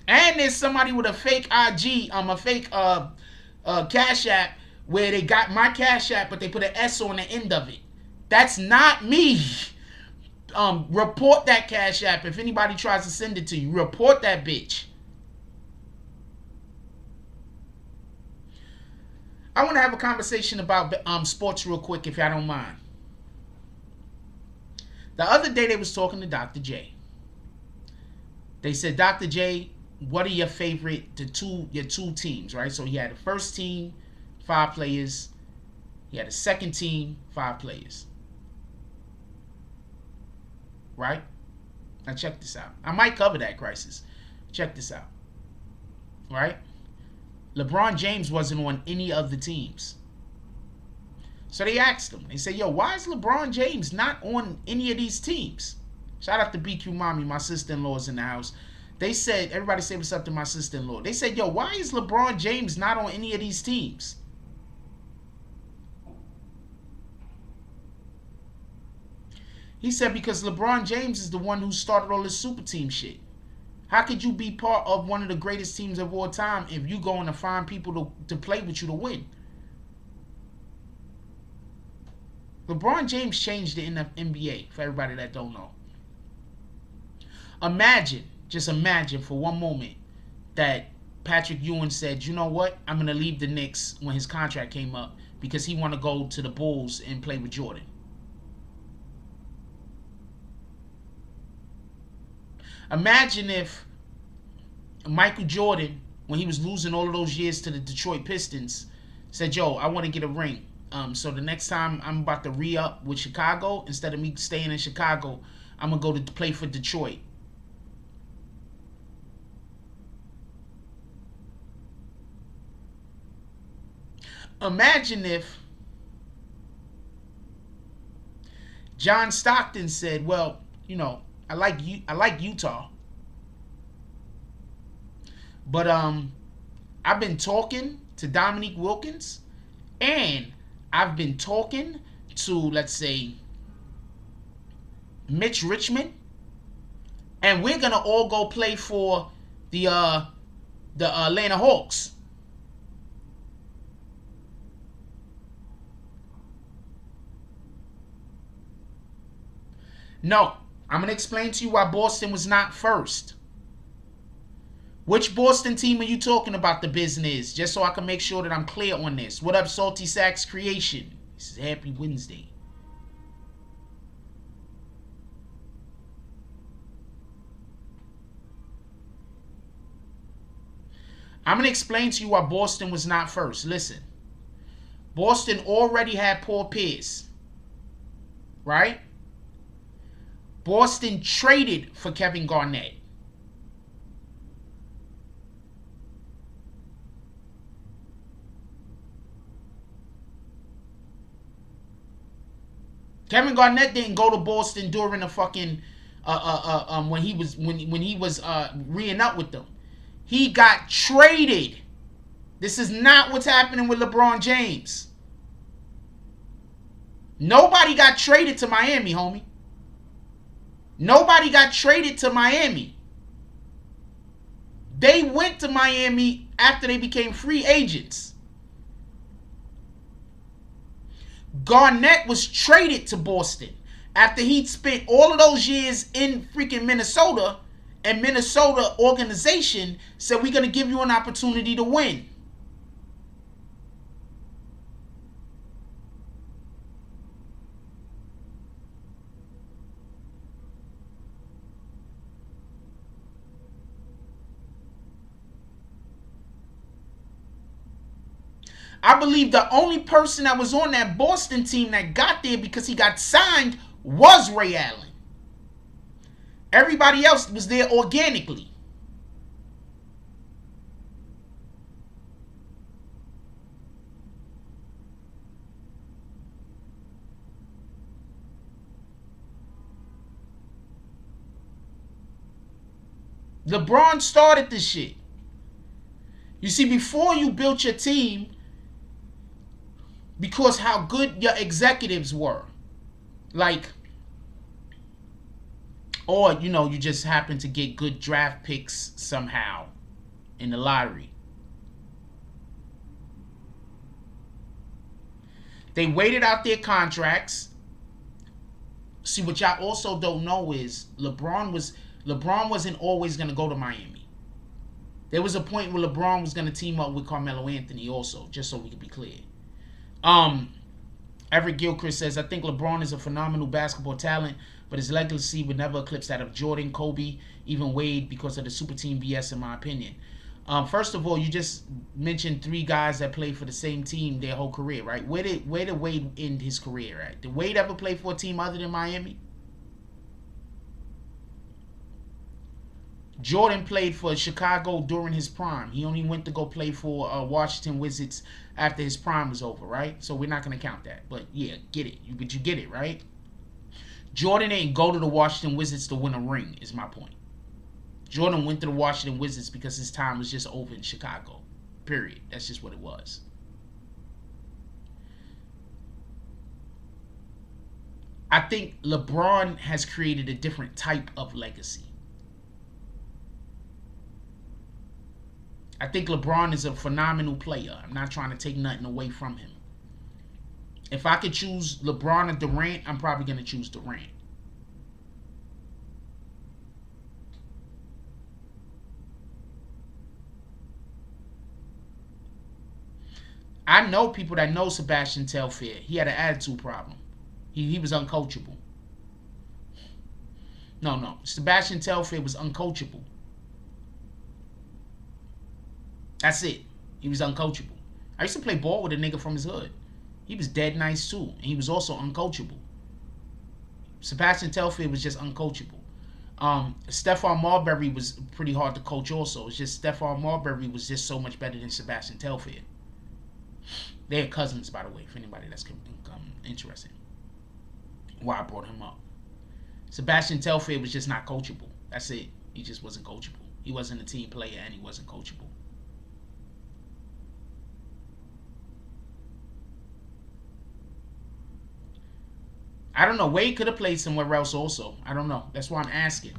And there's somebody with a fake IG, a fake Cash App, where they got my Cash App, but they put an S on the end of it. That's not me. Report that Cash App if anybody tries to send it to you. Report that bitch. I want to have a conversation about sports real quick, if y'all don't mind. The other day they was talking to Dr. J. They said, Dr. J, what are your favorite, your two teams, right? So he had the first team, 5 players. He had a second team, 5 players. right? Now check this out. I might cover that crisis. Check this out, right? LeBron James wasn't on any of the teams. So they asked him. They said, yo, why is LeBron James not on any of these teams? Shout out to BQ Mommy, my sister-in-law's in the house. They said, everybody say what's up to my sister-in-law. They said, yo, why is LeBron James not on any of these teams? He said, because LeBron James is the one who started all this super team shit. How could you be part of one of the greatest teams of all time if you going to find people to play with you to win? LeBron James changed the NBA, for everybody that don't know. Imagine, just imagine for one moment, that Patrick Ewing said, you know what, I'm going to leave the Knicks when his contract came up because he want to go to the Bulls and play with Jordan. Imagine if Michael Jordan, when he was losing all of those years to the Detroit Pistons, said, yo, I want to get a ring. So the next time I'm about to re-up with Chicago, instead of me staying in Chicago, I'm going to go to play for Detroit. Imagine if John Stockton said, well, you know, I like Utah. But I've been talking to Dominique Wilkins, and I've been talking to, let's say, Mitch Richmond, and we're gonna all go play for the Atlanta Hawks. No, I'm gonna explain to you why Boston was not first. Which Boston team are you talking about, the business? Just so I can make sure that I'm clear on this. What up, Salty Sacks Creation? This is Happy Wednesday. I'm going to explain to you why Boston was not first. Listen. Boston already had Paul Pierce. Right? Boston traded for Kevin Garnett. Kevin Garnett didn't go to Boston during the fucking when he was reing up with them. He got traded. This is not what's happening with LeBron James. Nobody got traded to Miami, homie. Nobody got traded to Miami. They went to Miami after they became free agents. Garnett was traded to Boston after he'd spent all of those years in freaking Minnesota, and Minnesota organization said, we're going to give you an opportunity to win. I believe the only person that was on that Boston team that got there because he got signed was Ray Allen. Everybody else was there organically. LeBron started this shit. You see, before you built your team, because how good your executives were, like, or, you know, you just happen to get good draft picks somehow in the lottery. They waited out their contracts. See, what y'all also don't know is LeBron wasn't always going to go to Miami. There was a point where LeBron was going to team up with Carmelo Anthony also, just so we can be clear. Everett Gilchrist says, I think LeBron is a phenomenal basketball talent, but his legacy would never eclipse that of Jordan, Kobe, even Wade, because of the super team BS, in my opinion. First of all, you just mentioned 3 guys that played for the same team their whole career, right? Where did Wade end his career at? Did Wade ever play for a team other than Miami? Jordan played for Chicago during his prime. He only went to go play for Washington Wizards after his prime was over, right? So we're not going to count that. But yeah, get it. But you get it, right? Jordan ain't go to the Washington Wizards to win a ring, is my point. Jordan went to the Washington Wizards because his time was just over in Chicago. Period. That's just what it was. I think LeBron has created a different type of legacy. I think LeBron is a phenomenal player. I'm not trying to take nothing away from him. If I could choose LeBron or Durant, I'm probably going to choose Durant. I know people that know Sebastian Telfair. He had an attitude problem. He was uncoachable. No. Sebastian Telfair was uncoachable. That's it. He was uncoachable. I used to play ball with a nigga from his hood. He was dead nice too. And he was also uncoachable. Sebastian Telfair was just uncoachable. Stephon Marbury was pretty hard to coach also. It's just Stephon Marbury was just so much better than Sebastian Telfair. They're cousins, by the way, for anybody that's interested. Why I brought him up. Sebastian Telfair was just not coachable. That's it. He just wasn't coachable. He wasn't a team player and he wasn't coachable. I don't know. Wade could have played somewhere else also. I don't know. That's why I'm asking.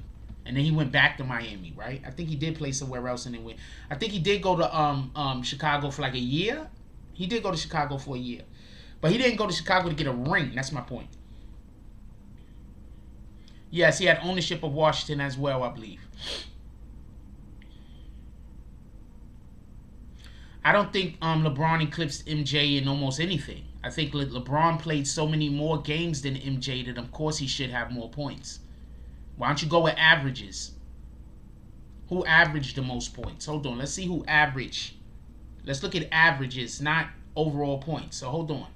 And then he went back to Miami, right? I think he did play somewhere else and then went. I think he did go to Chicago for like a year. He did go to Chicago for a year. But he didn't go to Chicago to get a ring. That's my point. Yes, he had ownership of Washington as well, I believe. I don't think LeBron eclipsed MJ in almost anything. I think LeBron played so many more games than MJ that of course he should have more points. Why don't you go with averages? Who averaged the most points? Hold on. Let's see who averaged. Let's look at averages, not overall points. So hold on.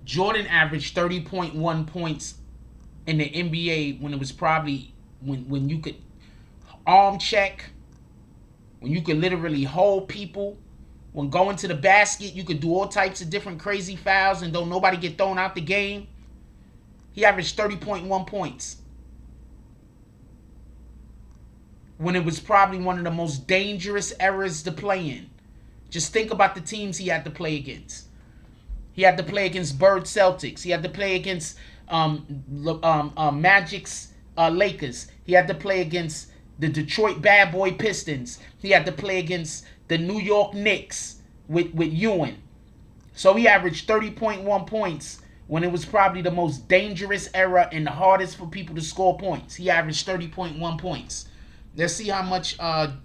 Jordan averaged 30.1 points in the NBA when it was probably when you could arm check, when you could literally hold people, when going to the basket, you could do all types of different crazy fouls and don't nobody get thrown out the game. He averaged 30.1 points. When it was probably one of the most dangerous eras to play in. Just think about the teams he had to play against. He had to play against Bird Celtics. He had to play against Magic's Lakers. He had to play against the Detroit Bad Boy Pistons. He had to play against the New York Knicks with Ewing. So he averaged 30.1 points when it was probably the most dangerous era and the hardest for people to score points. He averaged 30.1 points. Let's see how much average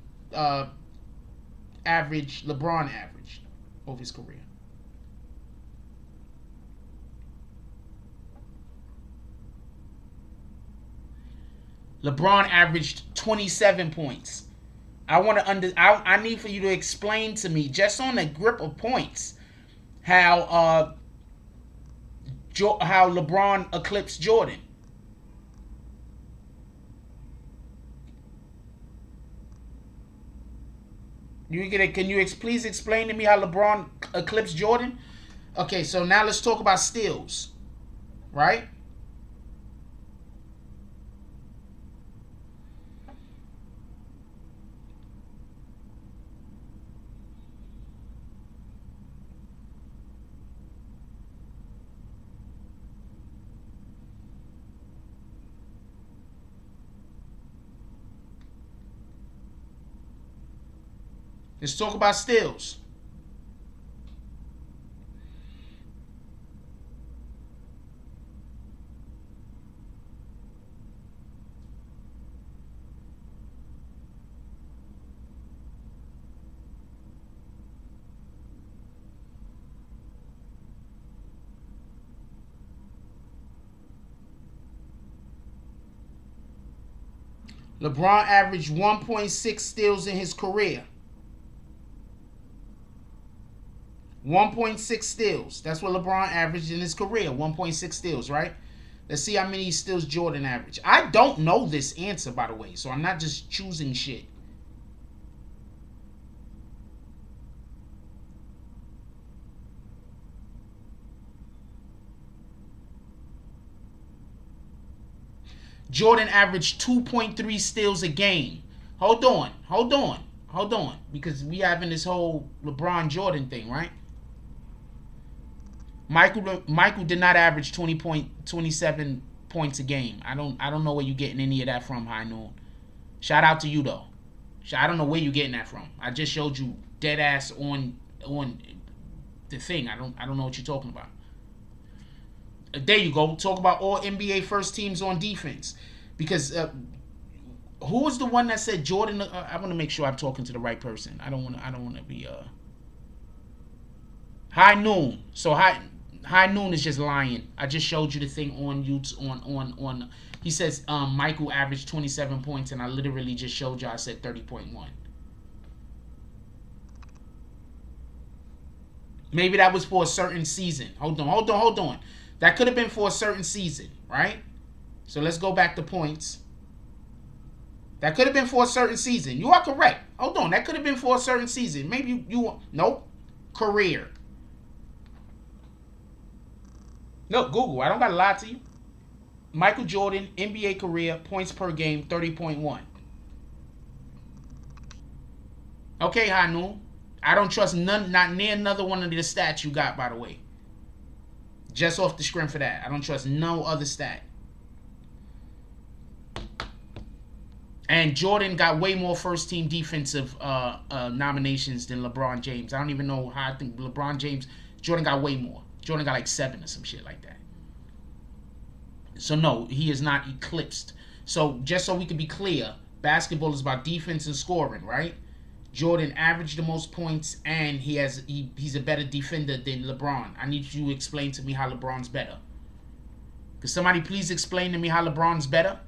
LeBron averaged over his career. LeBron averaged 27 points. I need for you to explain to me, just on the grip of points, how LeBron eclipsed Jordan. Can you please explain to me how LeBron eclipsed Jordan? Okay, so now let's talk about steals, right? Let's talk about steals. LeBron averaged 1.6 steals in his career. 1.6 steals. That's what LeBron averaged in his career. 1.6 steals, right? Let's see how many steals Jordan averaged. I don't know this answer, by the way, so I'm not just choosing shit. Jordan averaged 2.3 steals a game. Hold on. Because we having this whole LeBron Jordan thing, right? Michael did not average 27 points a game. I don't know where you getting any of that from, High Noon. Shout out to you though. I don't know where you getting that from. I just showed you dead ass on the thing. I don't know what you're talking about. There you go. Talk about all NBA first teams on defense. Because who was the one that said Jordan? I want to make sure I'm talking to the right person. I don't want to be High Noon. So High Noon is just lying. I just showed you the thing on YouTube on. He says Michael averaged 27 points, and I literally just showed you. I said 30.1. Maybe that was for a certain season. Hold on. That could have been for a certain season, right? So let's go back to points. That could have been for a certain season. You are correct. Hold on. That could have been for a certain season. Maybe nope. Career. No, Google. I don't got to lie to you. Michael Jordan, NBA career, points per game, 30.1. Okay, Hanu. I don't trust not near another one of the stats you got, by the way. Just off the strength of that. I don't trust no other stat. And Jordan got way more first team defensive nominations than LeBron James. I don't even know how I think LeBron James, Jordan got way more. Jordan got like 7 or some shit like that. So no, he is not eclipsed. So just so we can be clear, basketball is about defense and scoring, right? Jordan averaged the most points, and he's a better defender than LeBron. I need you to explain to me how LeBron's better. Could somebody please explain to me how LeBron's better?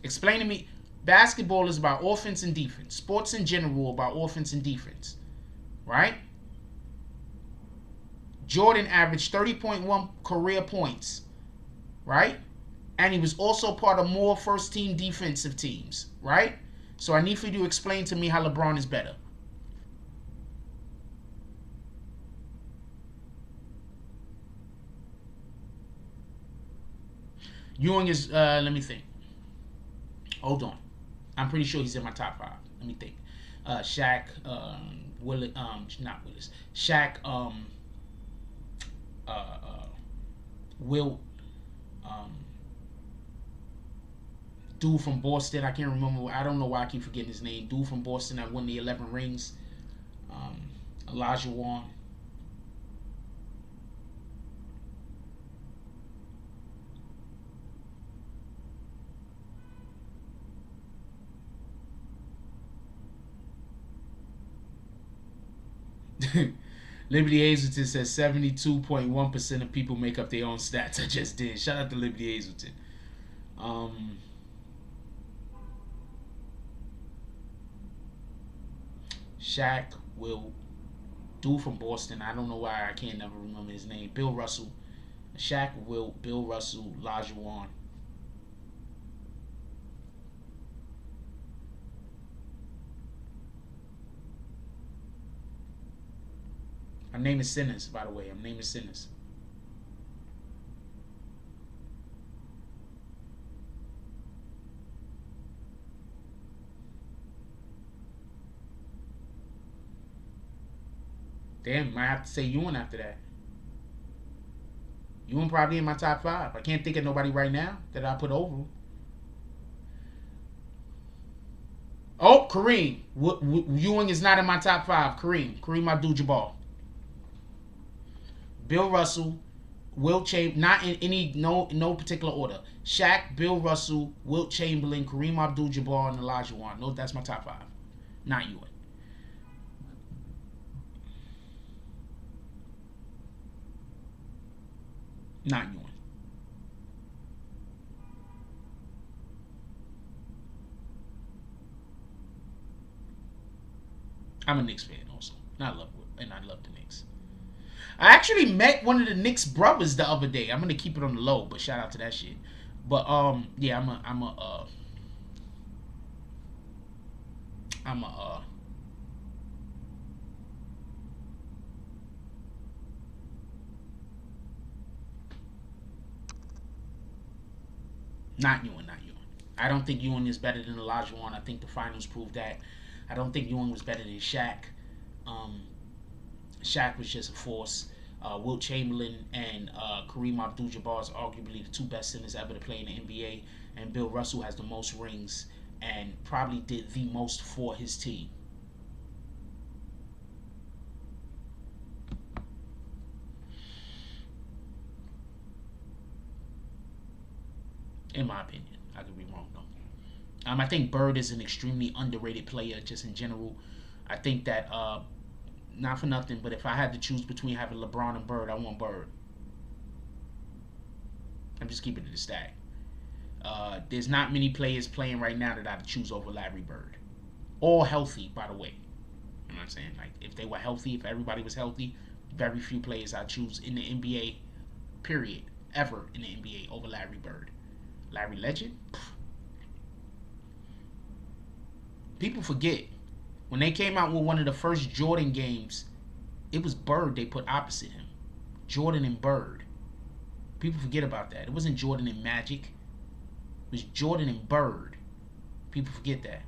Explain to me. Basketball is about offense and defense. Sports in general about offense and defense. Right? Jordan averaged 30.1 career points. Right? And he was also part of more first-team defensive teams. Right? So I need for you to explain to me how LeBron is better. Ewing is, let me think. Hold on. I'm pretty sure he's in my top 5. Let me think. Shaq, Willis, not Willis. Shaq, Wilt, dude from Boston. I can't remember. I don't know why I keep forgetting his name. Dude from Boston that won the 11 rings. Elijah Wan. Liberty Hazelton says 72.1% of people make up their own stats. I just did. Shout out to Liberty Hazelton. Shaq, Will, dude from Boston. I don't know why I can't never remember his name. Bill Russell. Shaq, Will, Bill Russell, Lajuan. I'm naming sinners, by the way. I'm naming sinners. Damn, might have to say Ewing after that. Ewing probably in my top 5. I can't think of nobody right now that I put over him. Oh, Kareem. Ewing is not in my top 5. Kareem Abdul-Jabbar. Bill Russell, Wilt Chamberlain, not in no particular order. Shaq, Bill Russell, Wilt Chamberlain, Kareem Abdul-Jabbar, and Elijah Wan. No, that's my top 5. Not Ewing. Not Ewing. I'm a Knicks fan also. And I love the Knicks. I actually met one of the Knicks brothers the other day. I'm gonna keep it on the low, but shout out to that shit. But yeah, not Ewing. I don't think Ewing is better than Olajuwon. I think the finals proved that. I don't think Ewing was better than Shaq. Shaq was just a force. Wilt Chamberlain and Kareem Abdul-Jabbar is arguably the two best centers ever to play in the NBA. And Bill Russell has the most rings and probably did the most for his team. In my opinion. I could be wrong though. I think Bird is an extremely underrated player just in general. I think that, not for nothing, but if I had to choose between having LeBron and Bird, I want Bird. I'm just keeping it a stack. There's not many players playing right now that I'd choose over Larry Bird. All healthy, by the way. You know what I'm saying? Like, if they were healthy, if everybody was healthy, very few players I'd choose in the NBA, period, ever in the NBA over Larry Bird. Larry Legend? People forget. When they came out with one of the first Jordan games, it was Bird they put opposite him. Jordan and Bird. People forget about that. It wasn't Jordan and Magic. It was Jordan and Bird. People forget that.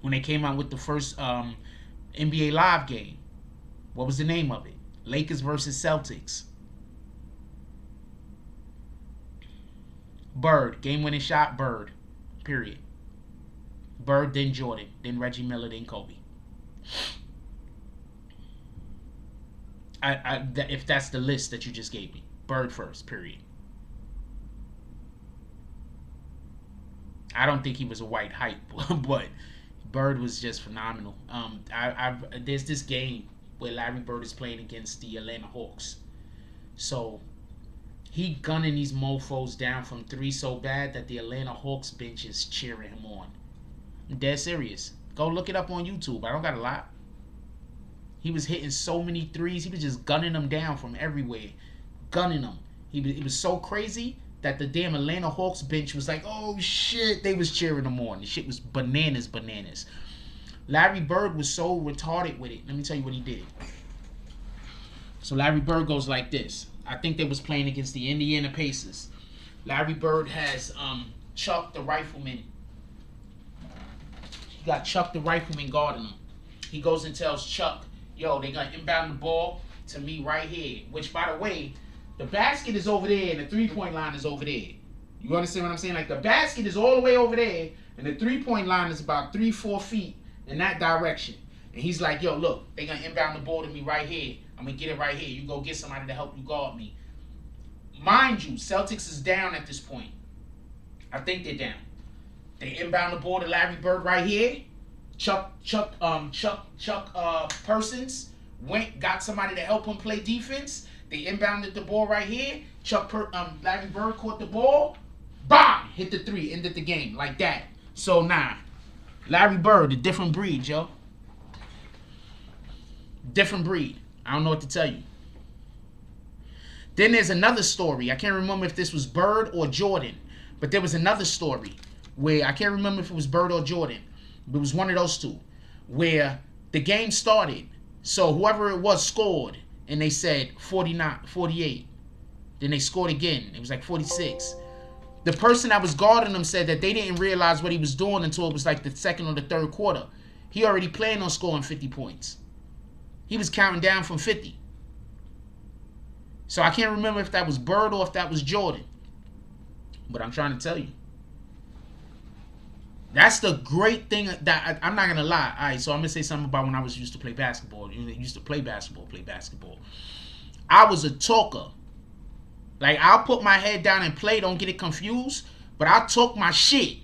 When they came out with the first NBA Live game, what was the name of it? Lakers versus Celtics. Bird. Game-winning shot, Bird. Period. Bird, then Jordan, then Reggie Miller, then Kobe. If that's the list that you just gave me. Bird first, period. I don't think he was a white hype, but Bird was just phenomenal. There's this game where Larry Bird is playing against the Atlanta Hawks. So he gunning these mofos down from three so bad that the Atlanta Hawks bench is cheering him on. I'm dead serious. Go look it up on YouTube. I don't got a lot. He was hitting so many threes. He was just gunning them down from everywhere. Gunning them. It was so crazy that the damn Atlanta Hawks bench was like, oh shit. They was cheering him on. The shit was bananas. Larry Bird was so retarded with it. Let me tell you what he did. So Larry Bird goes like this. I think they was playing against the Indiana Pacers. Larry Bird has Chuck the Rifleman. He got Chuck the Rifleman guarding him. He goes and tells Chuck, yo, they gonna inbound the ball to me right here. Which, by the way, the basket is over there and the three-point line is over there. You understand what I'm saying? Like, the basket is all the way over there and the three-point line is about 3-4 feet in that direction. And he's like, yo, look, they gonna inbound the ball to me right here. I'm going to get it right here. You go get somebody to help you guard me. Mind you, Celtics is down at this point. I think they're down. They inbound the ball to Larry Bird right here. Chuck Persons got somebody to help him play defense. They inbounded the ball right here. Larry Bird caught the ball. Bam! Hit the three. Ended the game like that. So, Larry Bird, a different breed, yo. Different breed. I don't know what to tell you. Then there's another story. I can't remember if this was Bird or Jordan. But there was another story where I can't remember if it was Bird or Jordan. But it was one of those two. Where the game started. So whoever it was scored. And they said 48. Then they scored again. It was like 46. The person that was guarding them said that they didn't realize what he was doing until it was like the second or the third quarter. He already planned on scoring 50 points. He was counting down from 50. So I can't remember if that was Bird or if that was Jordan. But I'm trying to tell you. That's the great thing that I'm not going to lie. All right, so I'm going to say something about when I used to play basketball. Used to play basketball. I was a talker. Like, I'll put my head down and play. Don't get it confused. But I'll talk my shit.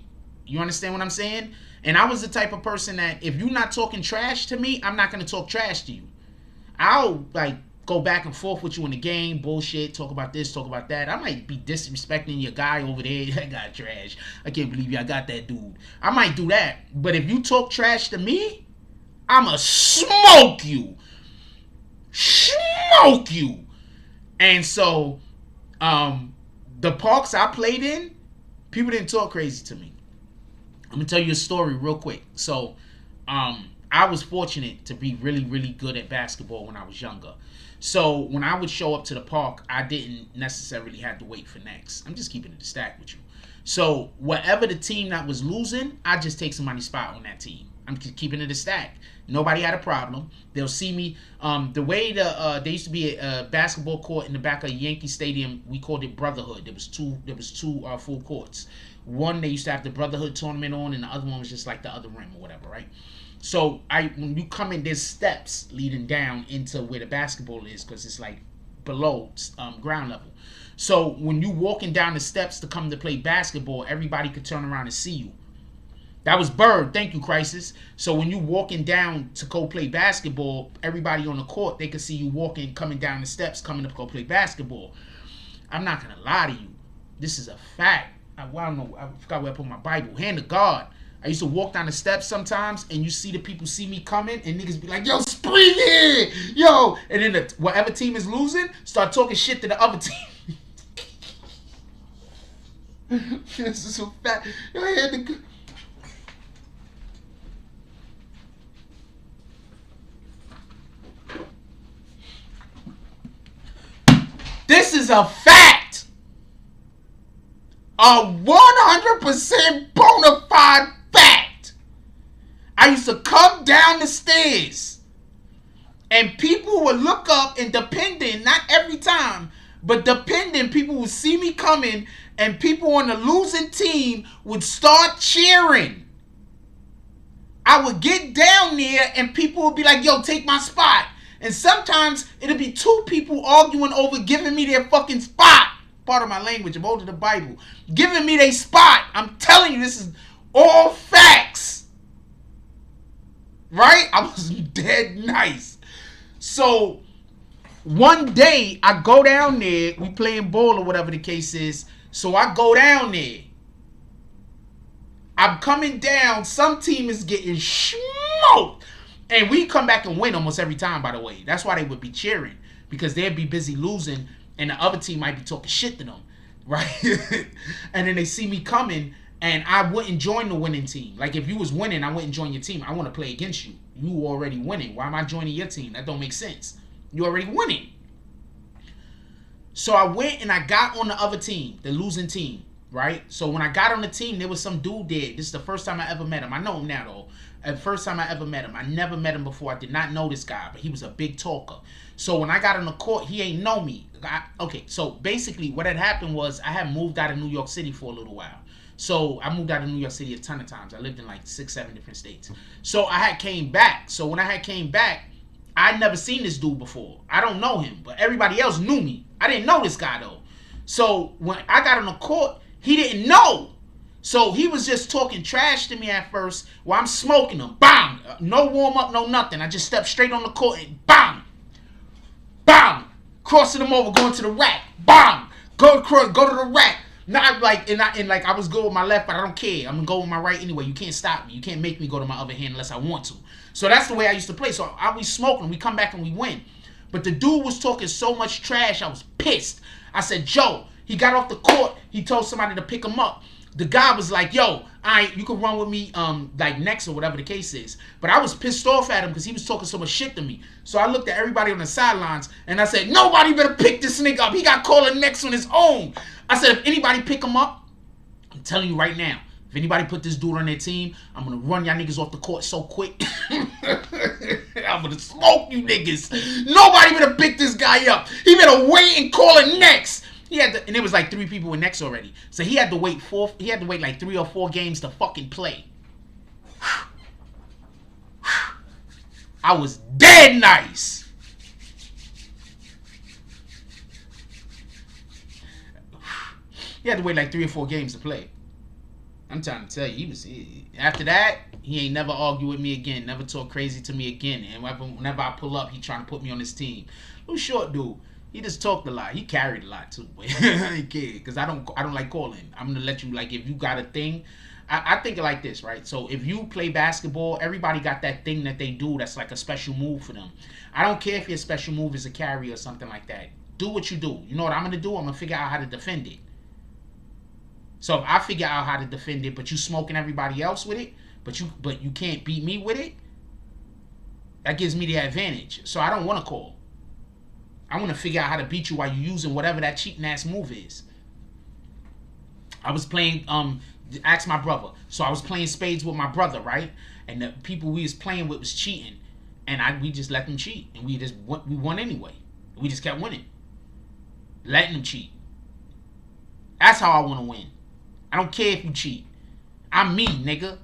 You understand what I'm saying? And I was the type of person that if you're not talking trash to me, I'm not going to talk trash to you. I'll, like, go back and forth with you in the game, bullshit, talk about this, talk about that. I might be disrespecting your guy over there. That guy trash. I can't believe you. I got that dude. I might do that. But if you talk trash to me, I'ma smoke you. Smoke you. And so, the parks I played in, people didn't talk crazy to me. I'm gonna tell you a story real quick. So, I was fortunate to be really, really good at basketball when I was younger. So when I would show up to the park, I didn't necessarily have to wait for next. I'm just keeping it a stack with you. So whatever the team that was losing, I just take somebody's spot on that team. I'm keeping it a stack. Nobody had a problem. They'll see me. The way there used to be a basketball court in the back of Yankee Stadium, we called it Brotherhood. There was two full courts. One they used to have the Brotherhood tournament on, and the other one was just like the other rim or whatever, right? So when you come in, there's steps leading down into where the basketball is, because it's like below ground level. So when you walking down the steps to come to play basketball, everybody could turn around and see you. That was Bird. Thank you, Crisis. So when you walking down to go play basketball, everybody on the court, they could see you walking, coming down the steps, coming to go play basketball. I'm not going to lie to you. This is a fact. I don't know. I forgot where I put my Bible. Hand to God. I used to walk down the steps sometimes, and you see the people see me coming, and niggas be like, yo, spring it! Yo! And then whatever team is losing, start talking shit to the other team. This is so fat. Yo, I had to... This is a fact. A 100% bona fide fact. I used to come down the stairs and people would look up, and depending, not every time, but depending, people would see me coming and people on the losing team would start cheering. I would get down there and people would be like, yo, take my spot. And sometimes it'll be two people arguing over giving me their fucking spot. Part of my language, I'm older than the Bible. Giving me their spot. I'm telling you, this is all facts. Right? I was dead nice. So, one day, I go down there. We playing ball or whatever the case is. So, I go down there. I'm coming down. Some team is getting smoked. And we come back and win almost every time, by the way. That's why they would be cheering. Because they'd be busy losing. And the other team might be talking shit to them, right? And then they see me coming, and I wouldn't join the winning team. Like, if you was winning, I wouldn't join your team. I want to play against you. You already winning. Why am I joining your team? That don't make sense. You already winning. So I went and I got on the other team, the losing team, right? So when I got on the team, there was some dude there. This is the first time I ever met him. I know him now, though. The first time I ever met him. I never met him before. I did not know this guy, but he was a big talker. So when I got on the court, he ain't know me. Okay, so basically what had happened was I had moved out of New York City for a little while. So I moved out of New York City a ton of times. I lived in like 6, 7 different states. So I had came back. So when I had came back, I'd never seen this dude before. I don't know him, but everybody else knew me. I didn't know this guy though. So when I got on the court, he didn't know. So he was just talking trash to me at first while I'm smoking him. Bang! No warm up, no nothing. I just stepped straight on the court and bang! Bang! Crossing him over, going to the rack. Bang! Go to the rack. Not like, and I was good with my left, but I don't care. I'm gonna go with my right anyway. You can't stop me. You can't make me go to my other hand unless I want to. So that's the way I used to play. So I was smoking. We come back and we win. But the dude was talking so much trash, I was pissed. I said, Joe, he got off the court. He told somebody to pick him up. The guy was like, yo, you can run with me like next or whatever the case is. But I was pissed off at him because he was talking so much shit to me. So I looked at everybody on the sidelines and I said, nobody better pick this nigga up. He got calling next on his own. I said, if anybody pick him up, I'm telling you right now, if anybody put this dude on their team, I'm going to run y'all niggas off the court so quick. I'm going to smoke you niggas. Nobody better pick this guy up. He better wait and call it next. He had to, and it was like 3 people in next already. So he had to wait like 3 or 4 games to fucking play. I was dead nice. He had to wait like 3 or 4 games to play. I'm trying to tell you, after that, He ain't never argue with me again. Never talk crazy to me again. And whenever I pull up, he trying to put me on his team. Little short dude. He just talked a lot. He carried a lot too. I ain't care, because I don't like calling. I'm gonna let you, like, if you got a thing. I think it like this, right? So if you play basketball, everybody got that thing that they do that's like a special move for them. I don't care if your special move is a carry or something like that. Do what you do. You know what I'm gonna do? I'm gonna figure out how to defend it. So if I figure out how to defend it, but you smoking everybody else with it, but you can't beat me with it, that gives me the advantage. So I don't want to call. I want to figure out how to beat you while you're using whatever that cheating ass move is. I was playing, ask my brother. So I was playing spades with my brother, right? And the people we was playing with was cheating. And we just let them cheat. And we won anyway. We just kept winning. Letting them cheat. That's how I want to win. I don't care if you cheat. I'm me, nigga.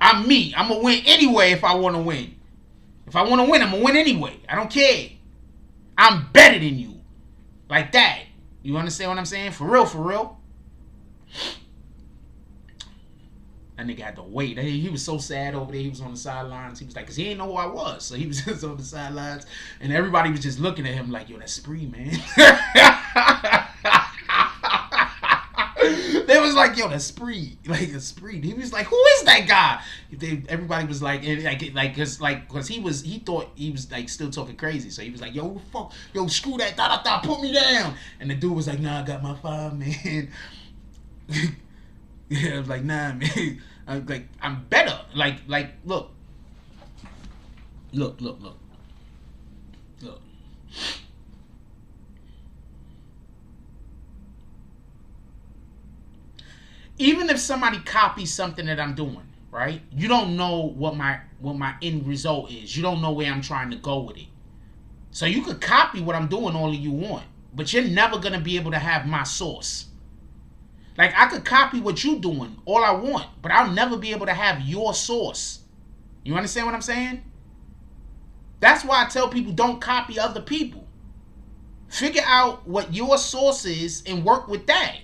I'm me. I'm going to win anyway if I want to win. If I want to win, I'm going to win anyway. I don't care. I'm better than you. Like that. You understand what I'm saying? For real, for real. That nigga had to wait. He was so sad over there. He was on the sidelines. He was like, because he didn't know who I was. So he was just on the sidelines. And everybody was just looking at him like, yo, that's Spree, man. They was like, yo, that's Spree. Like, that's Spree. He was like, who is that guy? Everybody was like, cause he thought he was like still talking crazy. So he was like, yo, fuck, yo, screw that, put me down. And the dude was like, nah, I got my 5, man. Yeah, I was like, nah, man. I'm better. Like, look. Even if somebody copies something that I'm doing, right? You don't know what my end result is. You don't know where I'm trying to go with it. So you could copy what I'm doing all you want, but you're never gonna be able to have my source. Like, I could copy what you're doing all I want, but I'll never be able to have your source. You understand what I'm saying? That's why I tell people don't copy other people. Figure out what your source is and work with that.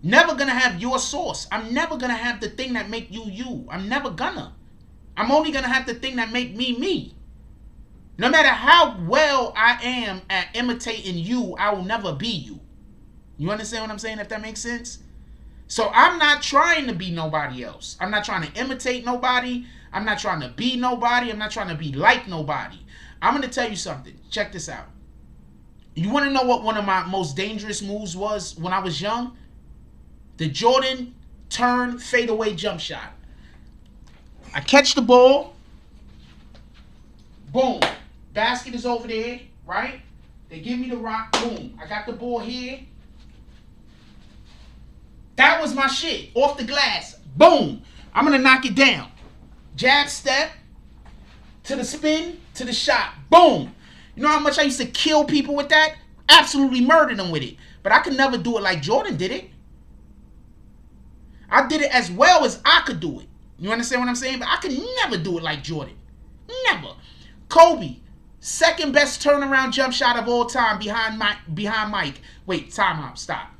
Never gonna have your source. I'm never gonna have the thing that make you you. I'm never gonna. I'm only gonna have the thing that make me me. No matter how well I am at imitating you, I will never be you. You understand what I'm saying, if that makes sense? So I'm not trying to be nobody else. I'm not trying to imitate nobody. I'm not trying to be nobody. I'm not trying to be like nobody. I'm going to tell you something. Check this out. You want to know what one of my most dangerous moves was when I was young? The Jordan turn fadeaway jump shot. I catch the ball. Boom. Basket is over there, right? They give me the rock. Boom. I got the ball here. That was my shit. Off the glass. Boom. I'm going to knock it down. Jab step. To the spin. To the shot. Boom. You know how much I used to kill people with that? Absolutely murder them with it. But I could never do it like Jordan did it. I did it as well as I could do it. You understand what I'm saying? But I could never do it like Jordan. Never. Kobe. Second best turnaround jump shot of all time behind Mike. Wait, time out. Stop.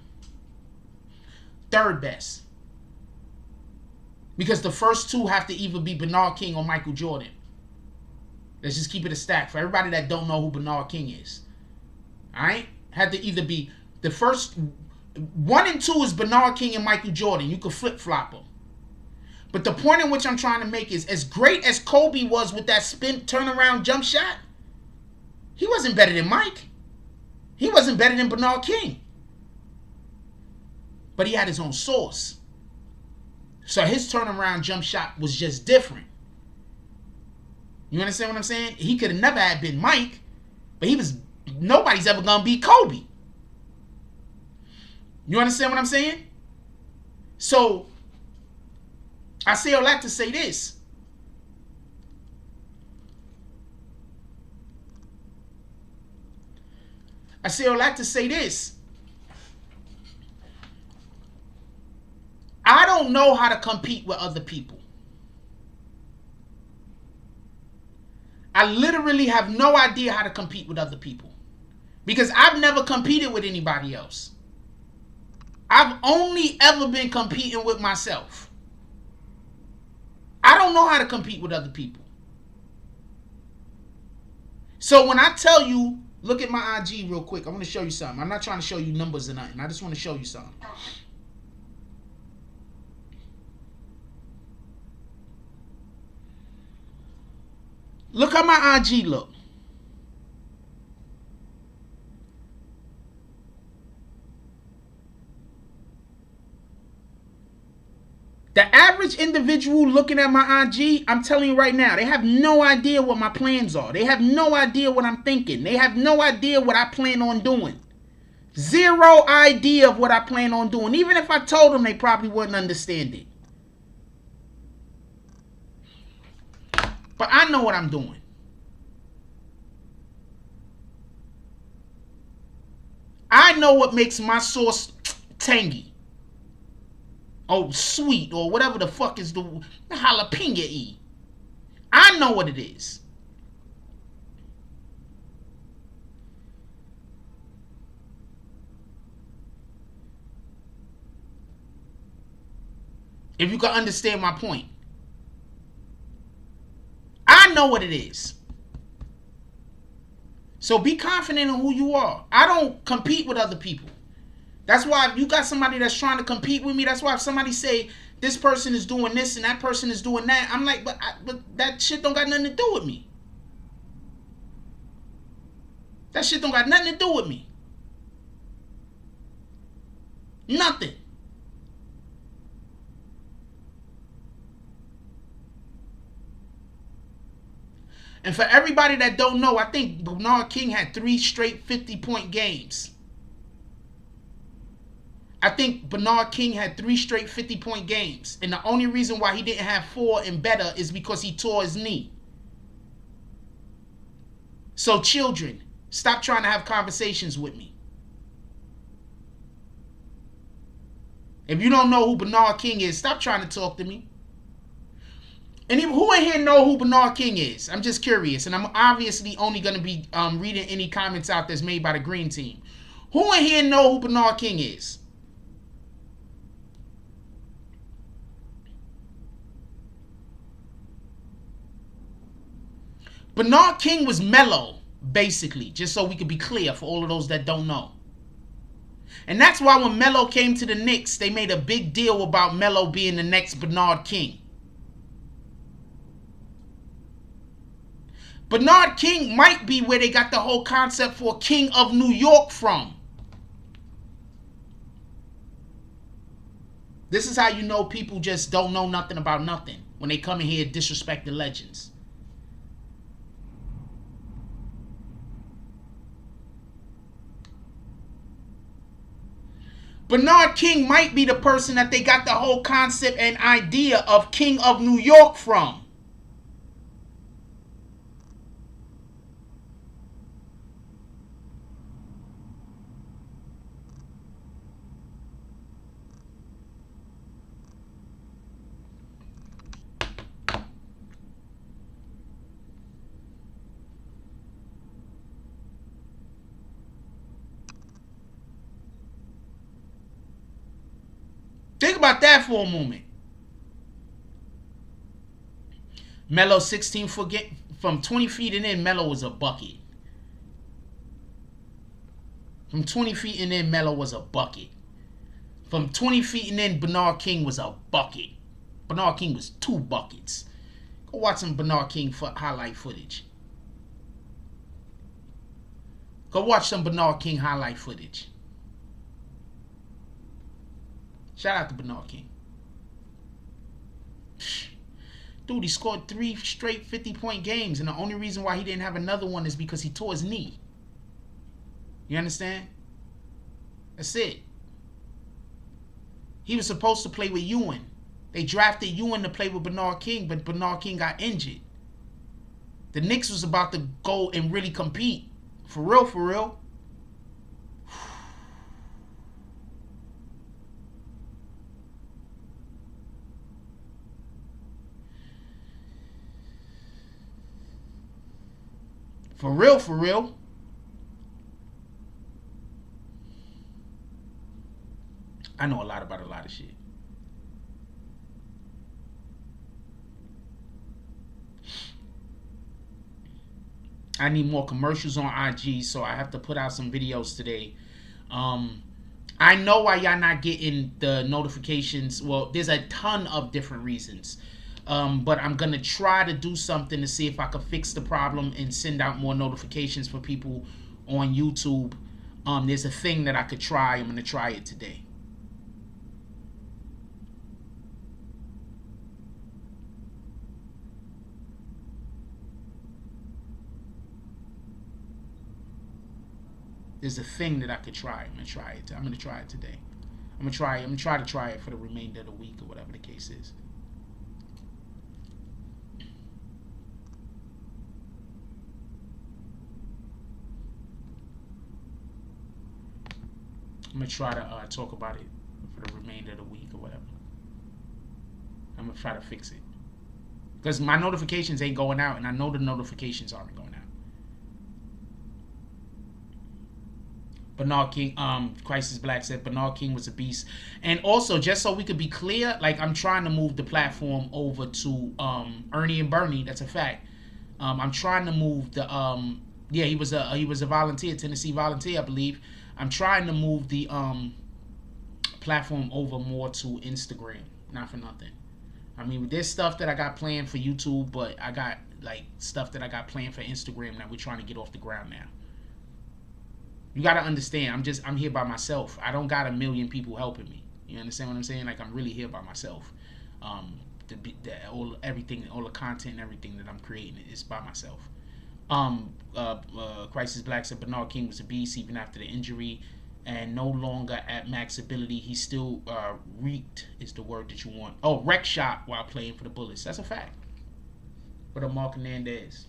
Third best. Because the first two have to either be Bernard King or Michael Jordan. Let's just keep it a stack for everybody that don't know who Bernard King is. Alright? Had to either be the first 1 and 2 is Bernard King and Michael Jordan. You could flip-flop them. But the point in which I'm trying to make is, as great as Kobe was with that spin turnaround jump shot, he wasn't better than Mike. He wasn't better than Bernard King. But he had his own source. So his turnaround jump shot was just different. You understand what I'm saying? He could have never had been Mike, but nobody's ever gonna beat Kobe. You understand what I'm saying? So I say all that to say this. I say all that to say this. I don't know how to compete with other people. I literally have no idea how to compete with other people. Because I've never competed with anybody else. I've only ever been competing with myself. I don't know how to compete with other people. So when I tell you, look at my IG real quick. I want to show you something. I'm not trying to show you numbers or nothing. I just want to show you something. Look how my IG look. The average individual looking at my IG, I'm telling you right now, they have no idea what my plans are. They have no idea what I'm thinking. They have no idea what I plan on doing. Zero idea of what I plan on doing. Even if I told them, they probably wouldn't understand it. But I know what I'm doing. I know what makes my sauce tangy. Oh, sweet, or whatever the fuck is the jalapeno-y. I know what it is. If you can understand my point. I know what it is. So be confident in who you are. I don't compete with other people. That's why if you got somebody that's trying to compete with me, that's why if somebody say this person is doing this and that person is doing that, I'm like, but that shit don't got nothing to do with me. That shit don't got nothing to do with me. Nothing. And for everybody that don't know, I think Bernard King had 3 straight 50-point games. I think Bernard King had 3 straight 50-point games. And the only reason why he didn't have 4 and better is because he tore his knee. So children, stop trying to have conversations with me. If you don't know who Bernard King is, stop trying to talk to me. And who in here know who Bernard King is? I'm just curious. And I'm obviously only going to be reading any comments out that's made by the Green Team. Who in here know who Bernard King is? Bernard King was mellow, basically, just so we could be clear for all of those that don't know. And that's why when Melo came to the Knicks, they made a big deal about Melo being the next Bernard King. Bernard King might be where they got the whole concept for King of New York from. This is how you know people just don't know nothing about nothing when they come in here and disrespect the legends. Bernard King might be the person that they got the whole concept and idea of King of New York from. Think about that for a moment. Melo 16-foot game from 20 feet and in, Melo was a bucket. From 20 feet and in, Melo was a bucket. From 20 feet and in, Bernard King was a bucket. Bernard King was 2 buckets. Go watch some Bernard King highlight footage. Go watch some Bernard King highlight footage. Shout out to Bernard King. Dude, he scored 3 straight 50-point games, and the only reason why he didn't have another one is because he tore his knee. You understand? That's it. He was supposed to play with Ewing. They drafted Ewing to play with Bernard King, but Bernard King got injured. The Knicks was about to go and really compete. For real, for real. For real, for real. I shit. I need more commercials on IG, so I have to put out some videos today. I know why y'all not getting the notifications. Well, there's a ton of different reasons. But I'm going to try to do something to see if I can fix the problem and send out more notifications for people on YouTube. There's a thing that I could try. I'm going to try it today. There's a thing that I could try. I'm going to try it. I'm going to try it today. I'm going to try it for the remainder of the week or whatever the case is. I'm going to try to talk about it for the remainder of the week or whatever. I'm going to try to fix it. Because my notifications ain't going out, and I know the notifications aren't going out. Bernard King, Crisis Black said Bernard King was a beast. And also, just so we could be clear, like, I'm trying to move the platform over to Ernie and Bernie. That's a fact. I'm trying to move the yeah, he was a volunteer, Tennessee volunteer, I believe. I'm trying to move the platform over more to Instagram. Not for nothing. I mean, there's stuff that I got planned for YouTube, but I got like stuff that I got planned for Instagram that we're trying to get off the ground now. You gotta understand, I'm here by myself. I don't got a million people helping me. You understand what I'm saying? Like, I'm really here by myself. Everything, all the content and everything that I'm creating is by myself. Crisis Black said Bernard King was a beast even after the injury and no longer at max ability. He still reeked is the word that you want. Oh, wreck shot while playing for the Bullets. That's a fact. For the Mark Hernandez.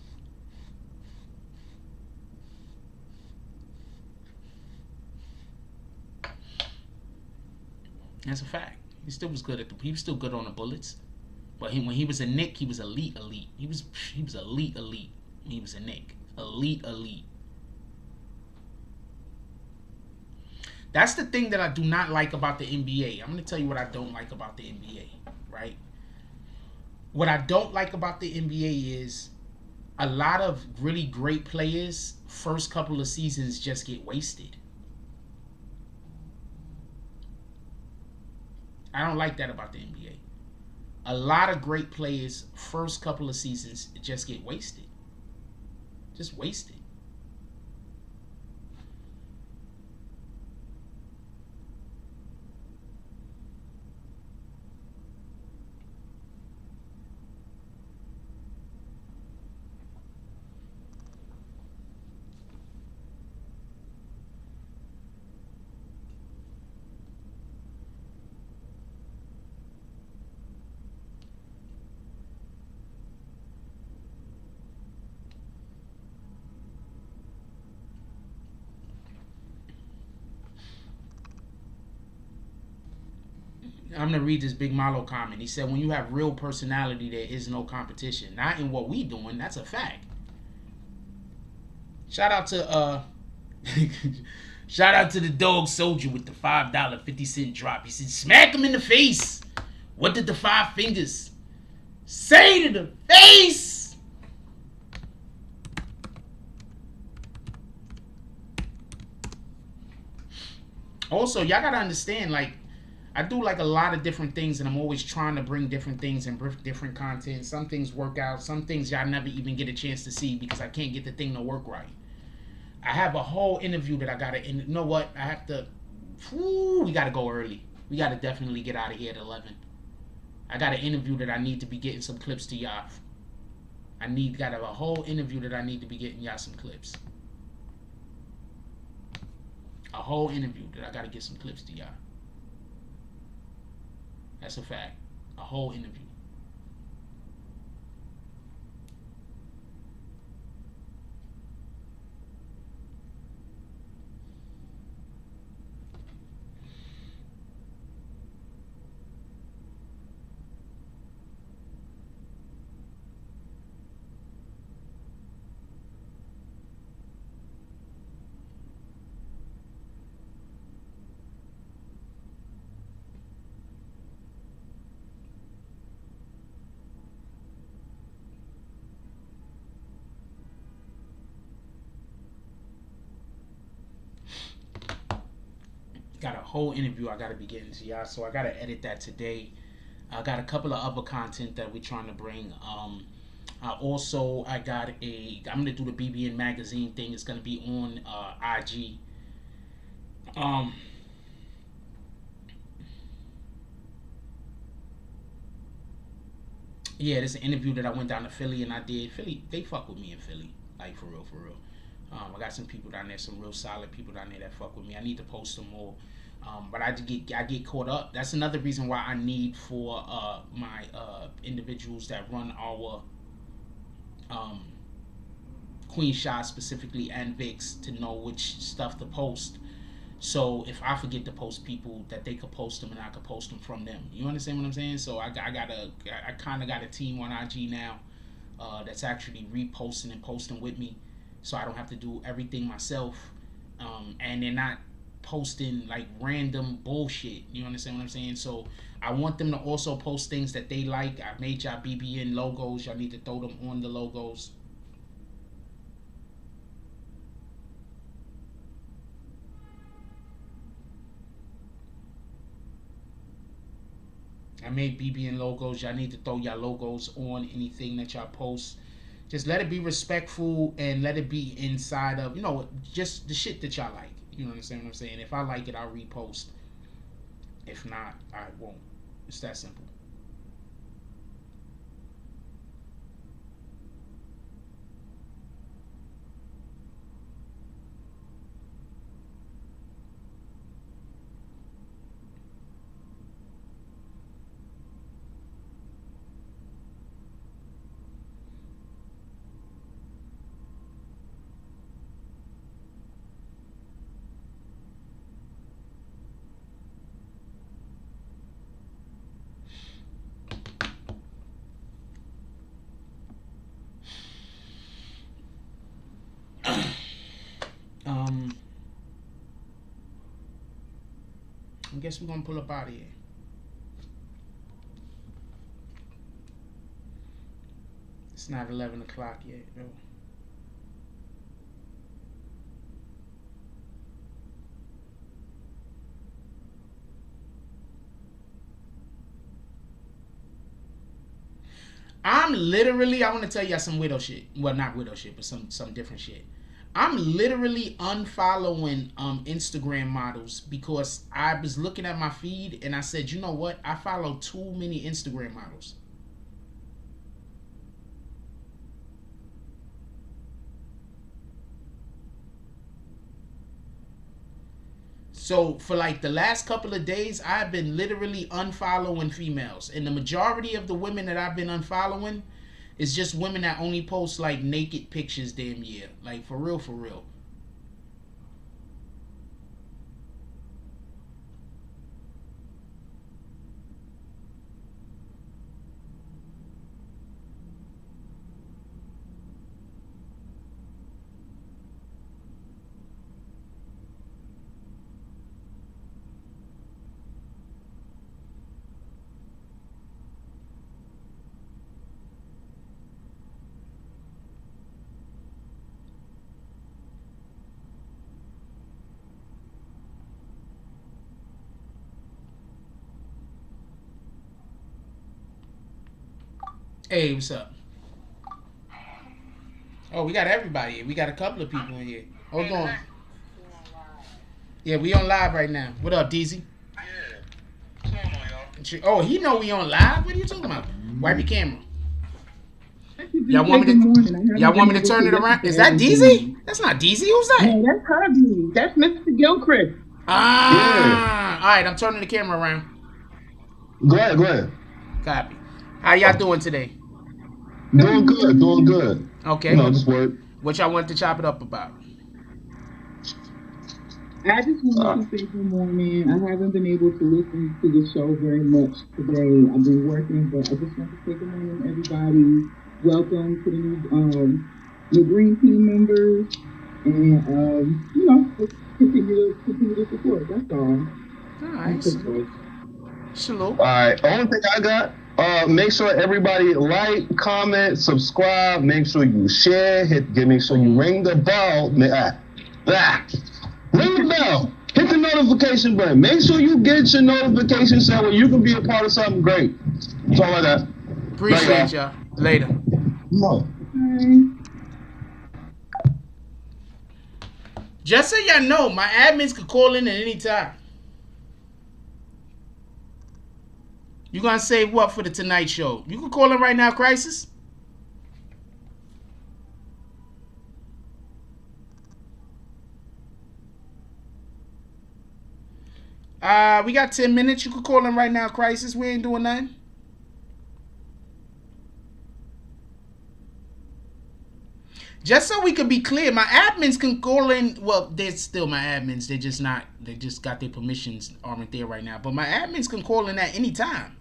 That's a fact. He still was good he was still good on the Bullets. But when he was a Knick, he was elite. He was elite. When he was a Knick. Elite. That's the thing that I do not like about the NBA. I'm going to tell you what I don't like about the NBA, right? What I don't like about the NBA is a lot of really great players, first couple of seasons just get wasted. I don't like that about the NBA. A lot of great players, first couple of seasons, just get wasted. Just wasted. I'm going to read this Big Malo comment. He said, when you have real personality, there is no competition. Not in what we doing. That's a fact. Shout out to shout out to the dog soldier with the $5.50 drop. He said, smack him in the face. What did the 5 fingers say to the face? Also, y'all got to understand, like, I do like a lot of different things, and I'm always trying to bring different things and different content. Some things work out. Some things y'all never even get a chance to see because I can't get the thing to work right. I have a whole interview that I got to, and you know what? I have to, we got to go early. We got to definitely get out of here at 11. I got an interview that I need to be getting some clips to y'all. Got a whole interview that I need to be getting y'all some clips. A whole interview that I got to get some clips to y'all. That's a fact. A whole interview. got a whole interview I gotta be getting to y'all, so I gotta edit that today. I got a couple of other content that we're trying to bring. I got I'm gonna do the BBN magazine thing. It's gonna be on IG. Yeah, there's an interview that I went down to Philly and I did. Philly, they fuck with me in Philly, like for real, for real. I got some people down there, some real solid people down there that fuck with me. I need to post them more, but I get caught up. That's another reason why I need for my individuals that run our Queen Shot specifically and Vix to know which stuff to post. So if I forget to post people, that they could post them and I could post them from them. You understand what I'm saying? So I kind of got a team on IG now that's actually reposting and posting with me, so I don't have to do everything myself. And they're not posting like random bullshit. You understand what I'm saying? So I want them to also post things that they like. I made y'all BBN logos. Y'all need to throw them on the logos. I made BBN logos. Y'all need to throw y'all logos on anything that y'all post. Just let it be respectful and let it be inside of, just the shit that y'all like. You understand what I'm saying? If I like it, I'll repost. If not, I won't. It's that simple. I guess we're gonna pull up out of here. It's not 11 o'clock yet, though. I want to tell y'all some widow shit. Well, not widow shit, but some different shit. I'm literally unfollowing Instagram models because I was looking at my feed and I said, you know what? I follow too many Instagram models. So for like the last couple of days, I've been literally unfollowing females. And the majority of the women that I've been unfollowing is just women that only post like naked pictures damn year. Like for real, for real. Hey, what's up? Oh, we got everybody here. We got a couple of people in here. Hold on. Yeah, we on live right now. What up, DZ? Yeah. What's going on, y'all? Oh, he know we on live? What are you talking about? Wipe your camera. Y'all want me to turn it around? Is that DZ? That's not DZ. Who's that? No, that's Hubby. That's Mr. Gilchrist. Ah. Yeah. All right, I'm turning the camera around. Go ahead. Copy. How y'all doing today? Doing good. Okay. Just work. What y'all want to chop it up about? I just wanted to say good morning. I haven't been able to listen to the show very much today. I've been working, but I just want to say good morning, everybody. Welcome to the new Green Team members, and just continue to support. That's all. All right. Salute. All right. Only thing I got. Make sure everybody like, comment, subscribe. Make sure you share. Make sure you ring the bell. Ring the bell. Hit the notification button. Make sure you get your notification set where you can be a part of something great. That's all I got. Appreciate y'all. Later. No. Just so y'all know, my admins could call in at any time. You gonna save what for the Tonight Show? You can call in right now, Crisis. We got 10 minutes. You can call in right now, Crisis. We ain't doing nothing. Just so we can be clear, my admins can call in. Well, they're still my admins. They're just not. They just got their permissions aren't there right now. But my admins can call in at any time.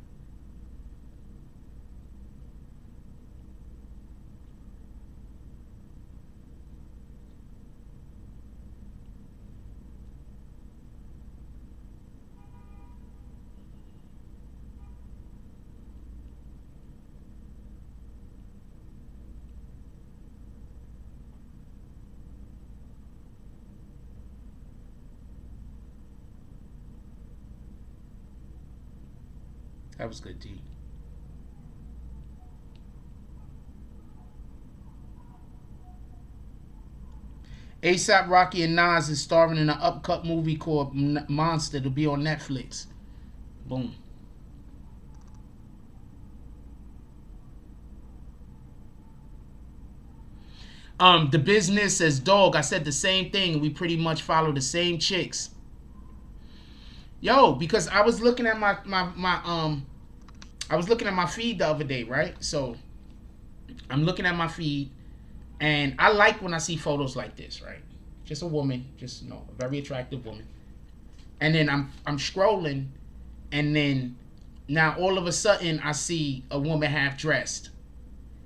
That was good, D. ASAP Rocky and Nas is starring in an upcut movie called Monster to be on Netflix. Boom. The Business says, dog, I said the same thing. We pretty much follow the same chicks. Yo, because I was looking at my feed the other day, right? So I'm looking at my feed, and I like when I see photos like this, right? Just a woman, just a very attractive woman. And then I'm scrolling, and then now all of a sudden I see a woman half dressed.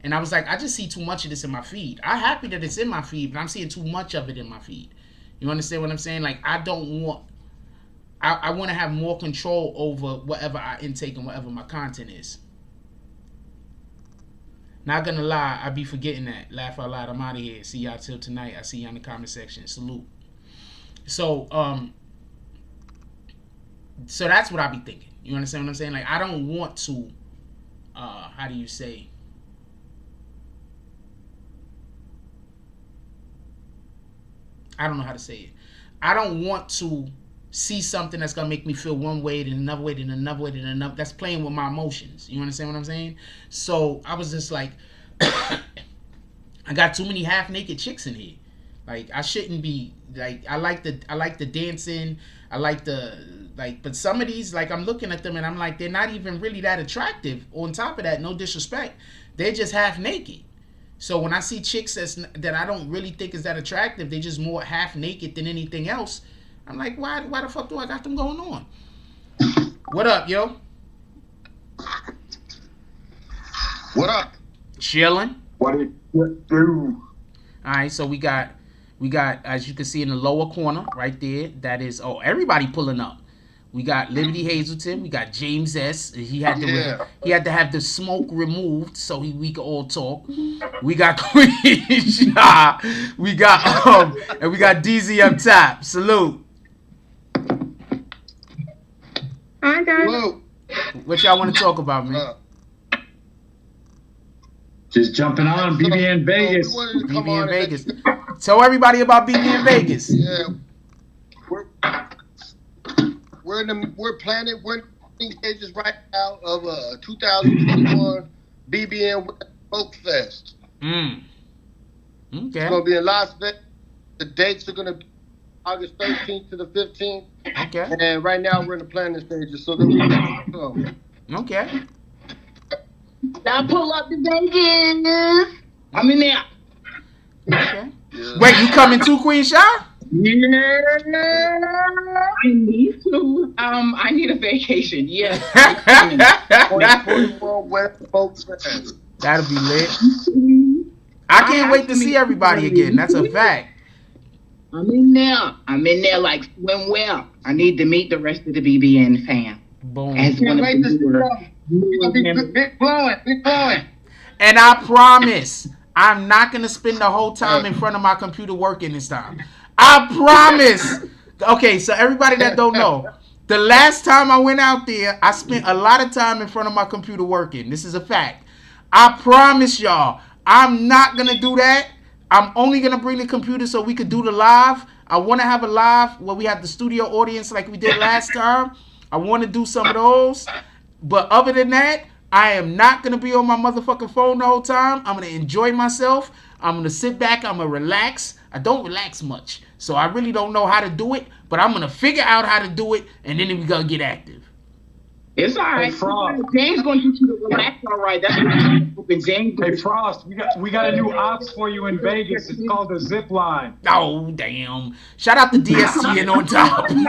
And I was like, I just see too much of this in my feed. I'm happy that it's in my feed, but I'm seeing too much of it in my feed. You understand what I'm saying? Like, I want to have more control over whatever I intake and whatever my content is. Not gonna lie, I be forgetting that. Laugh out loud. I'm out of here. See y'all till tonight. I see y'all in the comment section. Salute. So that's what I be thinking. You understand what I'm saying? Like, I don't want to. How do you say? I don't know how to say it. I don't want to see something that's gonna make me feel one way, then another way, then another way, then another. That's playing with my emotions. You understand what I'm saying? So I was just like, I got too many half naked chicks in here. Like, I shouldn't be. Like, I like the dancing. I like but some of these, like, I'm looking at them and I'm like, they're not even really that attractive. On top of that, no disrespect, they're just half naked. So when I see chicks that I don't really think is that attractive, they're just more half naked than anything else. I'm like, why the fuck do I got them going on? What up, yo? What up? Chilling. What do you do? All right, so we got, as you can see in the lower corner right there, that is, everybody pulling up. We got Liberty Hazelton. We got James S. He had to have the smoke removed so we could all talk. We got Queen Shah. We got and we got DZ up top. Salute. Hi guys. Hello. What y'all want to talk about, man? Just jumping on BBN Vegas. BBN Vegas. Tell everybody about BBN Vegas. Yeah. We're planning stages right now of 2021 BBN Folk Fest. Okay. It's gonna be in Las Vegas. The dates are gonna be August 13th to the 15th. Okay. And right now we're in the planning stages, so then Okay. Now pull up to Vegas. I'm in there. Okay. Yeah. Wait, you coming too, Queen Shah? Yeah. I need to. I need a vacation. Yes. 2021 West Folk Fest. That'll be lit. I can't wait to see everybody again. That's a fact. I'm in there like swim well. I need to meet the rest of the BBN fam. Boom. As one of Big blowing. And I promise, I'm not going to spend the whole time in front of my computer working this time. I promise. Okay, so everybody that don't know, the last time I went out there, I spent a lot of time in front of my computer working. This is a fact. I promise y'all, I'm not going to do that. I'm only going to bring the computer so we could do the live. I want to have a live where we have the studio audience like we did last time. I want to do some of those. But other than that, I am not going to be on my motherfucking phone the whole time. I'm going to enjoy myself. I'm going to sit back. I'm going to relax. I don't relax much. So I really don't know how to do it. But I'm going to figure out how to do it. And then we're going to get active. It's all right. Hey, James going to teach you to relax. All right. That's what James. Hey, Frost, we got a new ops for you in Vegas. It's called the zip line. Oh, damn. Shout out to DSTN on top. You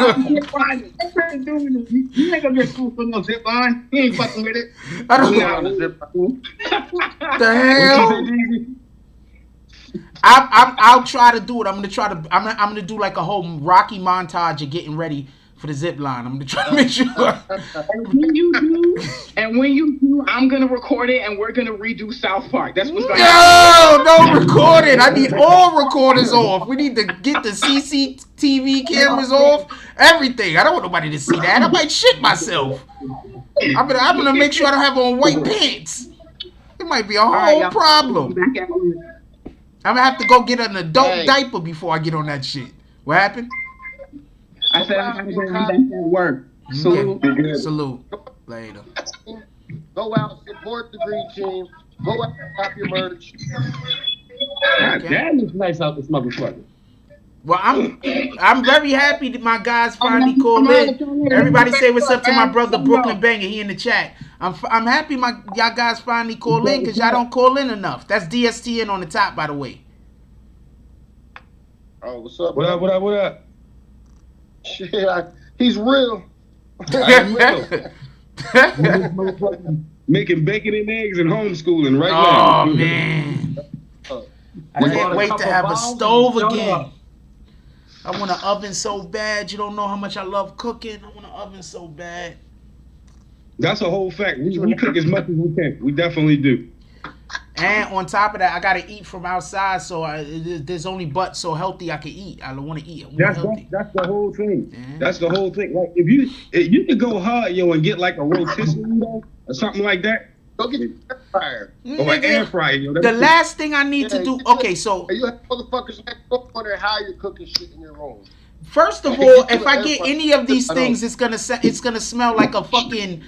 ain't gonna get school for no zip line. He ain't fucking with it. I don't know. The hell? I'll try to do it. I'm gonna do like a whole Rocky montage of getting ready for the zip line. I'm gonna try to make sure. And when you do, I'm gonna record it, and we're gonna redo South Park. That's what's gonna happen. No, don't record it. I need all recorders off. We need to get the CCTV cameras off. Everything. I don't want nobody to see that. I might shit myself. I'm gonna make sure I don't have on white pants. It might be a whole problem. I'm gonna have to go get an adult diaper before I get on that shit. What happened? I said I'm gonna go back at work. Salute. Okay. Salute. Later. Go out, support the green team. Go out and pop your merch. God damn, it's nice out this motherfucker. Well, I'm very happy that my guys finally called in. Everybody say what's up to my brother Brooklyn Banger. He in the chat. I'm happy y'all guys finally call in because y'all don't call in enough. That's DSTN on the top, by the way. Oh, what's up? What up? What up? What up? Shit, he's real. Making bacon and eggs and homeschooling right now. Oh, now. Man. I can't wait to have a stove again. I want an oven so bad. You don't know how much I love cooking. I want an oven so bad. That's a whole fact. We cook as much as we can. We definitely do. And on top of that, I gotta eat from outside, so there's only but so healthy I can eat. I don't want to eat. That's the whole thing. Yeah. That's the whole thing. Like if you could go hard, and get like a rotisserie or something like that. Go get an air fryer. Or an air fryer. The last thing I need to do. Okay, so you have motherfuckers next door wondering how you're cooking shit in your room. First of all, if I get any of these things, it's gonna smell like a fucking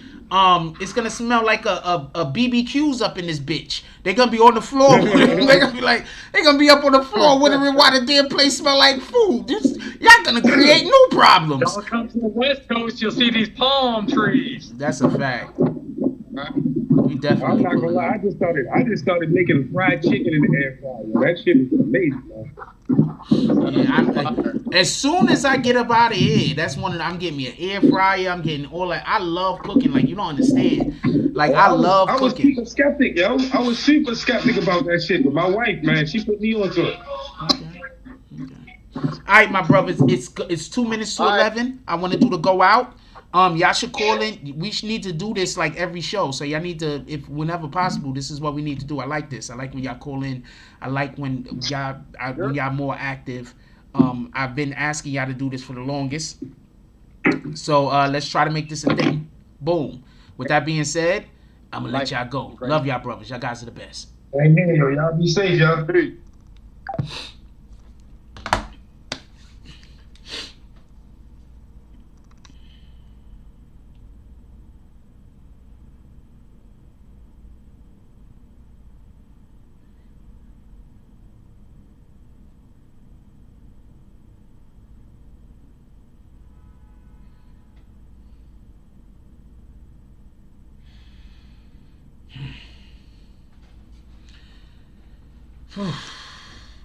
it's gonna smell like a BBQs up in this bitch. They're gonna be on the floor. They're gonna be up on the floor wondering why the damn place smell like food. Y'all gonna create new problems. Y'all come to the West Coast, you'll see these palm trees. That's a fact. We definitely. I'm not gonna lie. I just started making fried chicken in the air fryer. That shit is amazing, man. Yeah, as soon as I get up out of here, that's when I'm getting me an air fryer. I'm getting all that. I love cooking. Like, you don't understand. Like, I love cooking. I was super skeptic, yo. I was super skeptic about that shit. But my wife, man, she put me onto it. Okay. All right, my brothers. It's 2 minutes to 11. I want to do the go out. Y'all should call in. We need to do this like every show. So y'all need to, if whenever possible, this is what we need to do. I like this. I like when y'all call in. I like when y'all more active. I've been asking y'all to do this for the longest. So let's try to make this a thing. Boom. With that being said, I'm gonna let y'all go. Love y'all, brothers. Y'all guys are the best. Amen. Y'all be safe, y'all.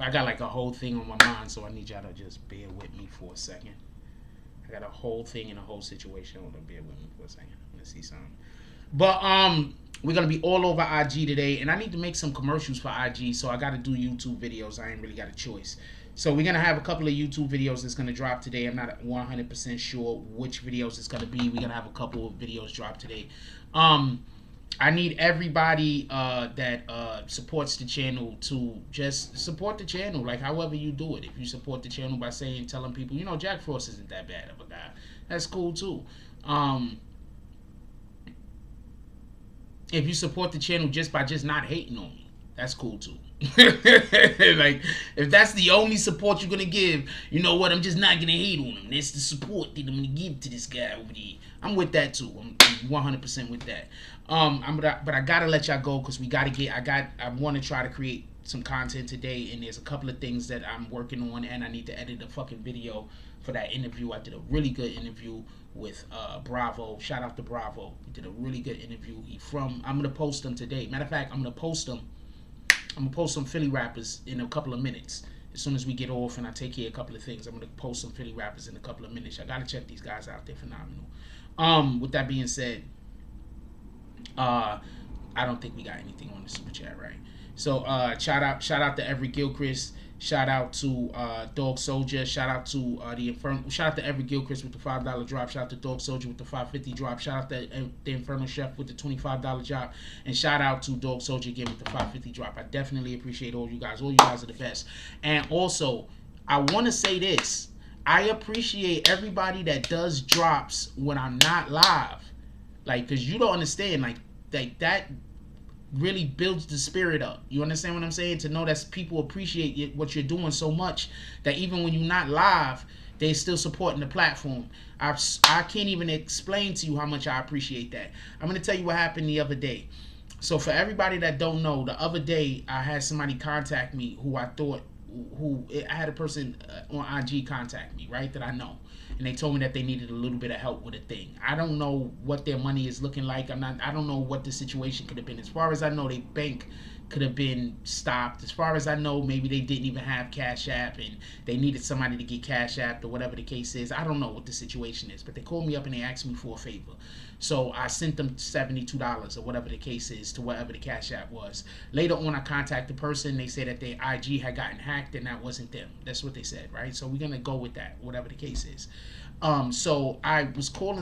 I got like a whole thing on my mind, so I need y'all to just bear with me for a second. I got a whole thing and a whole situation. Hold on, bear with me for a second. Let's see something. But we're gonna be all over IG today, and I need to make some commercials for IG, so I got to do YouTube videos. I ain't really got a choice. So we're gonna have a couple of YouTube videos that's gonna drop today. I'm not 100% sure which videos it's gonna be. We're gonna have a couple of videos drop today. I need everybody that supports the channel to just support the channel, like however you do it. If you support the channel by telling people, you know, Jack Frost isn't that bad of a guy, that's cool too. If you support the channel just by not hating on me, that's cool too. Like, if that's the only support you're gonna give, you know what, I'm just not gonna hate on him. That's the support that I'm gonna give to this guy over there. I'm with that too. I'm 100% with that. But I gotta let y'all go because we gotta get. I want to try to create some content today, and there's a couple of things that I'm working on, and I need to edit a fucking video for that interview. I did a really good interview with Bravo. Shout out to Bravo. We did a really good interview. I'm gonna post them today. Matter of fact, I'm gonna post some Philly rappers in a couple of minutes. As soon as we get off and I take care of a couple of things, I'm gonna post some Philly rappers in a couple of minutes. I gotta check these guys out. They're phenomenal. With that being said, I don't think we got anything on the super chat, right? So shout out to Every Gilchrist. Shout out to Dog Soldier. Shout out to the Inferno. Shout out to Every Gilchrist with the $5 drop. Shout out to Dog Soldier with the $5.50 drop. Shout out to the Inferno Chef with the $25 drop. And shout out to Dog Soldier again with the $5.50 drop. I definitely appreciate all you guys. All you guys are the best. And also, I want to say this. I appreciate everybody that does drops when I'm not live. Like, because you don't understand. Like that really builds the spirit up. You understand what I'm saying? To know that people appreciate what you're doing so much that even when you're not live, they're still supporting the platform. I can't even explain to you how much I appreciate that. I'm going to tell you what happened the other day. So for everybody that don't know, the other day I had somebody contact me I had a person on IG contact me, right, that I know. And they told me that they needed a little bit of help with a thing. I don't know what their money is looking like. I don't know what the situation could have been. As far as I know, their bank could have been stopped. As far as I know, maybe they didn't even have Cash App and they needed somebody to get Cash App or whatever the case is. I don't know what the situation is, but they called me up and they asked me for a favor. So I sent them $72 or whatever the case is to whatever the Cash App was. Later on, I contacted the person. They said that their IG had gotten hacked and that wasn't them. That's what they said, right? So we're going to go with that, whatever the case is. So I was talking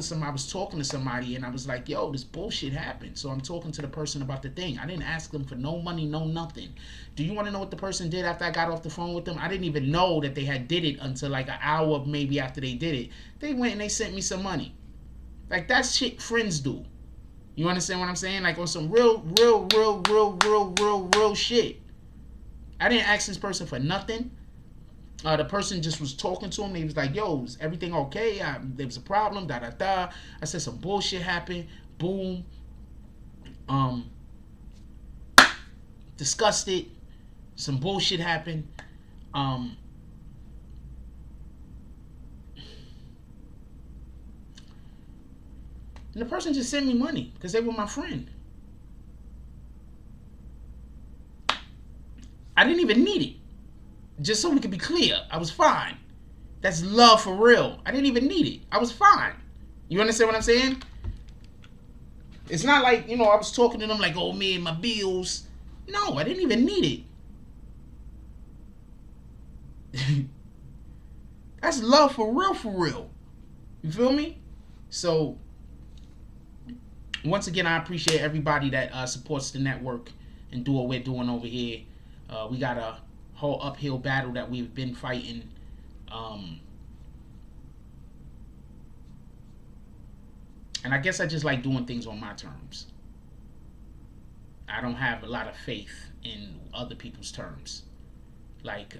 to somebody and I was like, yo, this bullshit happened. So I'm talking to the person about the thing. I didn't ask them for no money, no nothing. Do you want to know what the person did after I got off the phone with them? I didn't even know that they had did it until like an hour maybe after they did it. They went and they sent me some money. Like, that's shit friends do. You understand what I'm saying? Like, on some real shit. I didn't ask this person for nothing. The person just was talking to him. He was like, yo, is everything okay? There was a problem, I said some bullshit happened. Boom. Disgusted. Some bullshit happened. And the person just sent me money because they were my friend. I didn't even need it. Just so we could be clear, I was fine. That's love for real. I didn't even need it. I was fine. You understand what I'm saying? It's not like, I was talking to them like, oh man, my bills. No, I didn't even need it. That's love for real, for real. You feel me? So, once again, I appreciate everybody that supports the network and do what we're doing over here. We got a whole uphill battle that we've been fighting. And I guess I just like doing things on my terms. I don't have a lot of faith in other people's terms. Like,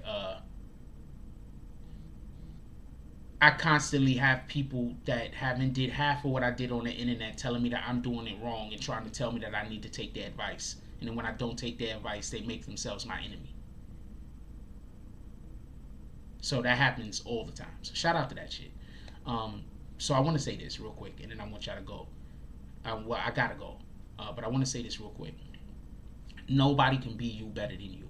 I constantly have people that haven't did half of what I did on the internet telling me that I'm doing it wrong and trying to tell me that I need to take their advice. And then when I don't take their advice, they make themselves my enemy. So that happens all the time. So shout out to that shit. So I want to say this real quick, and then I want y'all to go. Well, I gotta go. But I want to say this real quick. Nobody can be you better than you.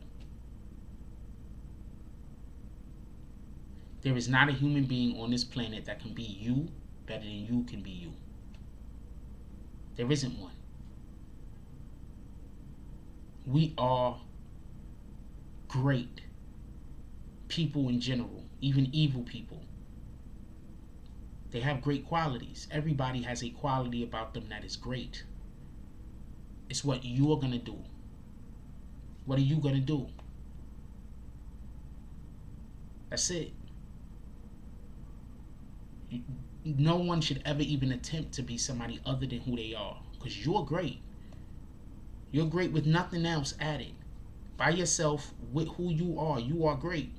There is not a human being on this planet that can be you better than you can be you. There isn't one. We are great people in general, even evil people. They have great qualities. Everybody has a quality about them that is great. It's what you're going to do. What are you going to do? That's it. No one should ever even attempt to be somebody other than who they are, because you're great. You're great with nothing else added. By yourself, with who you are great.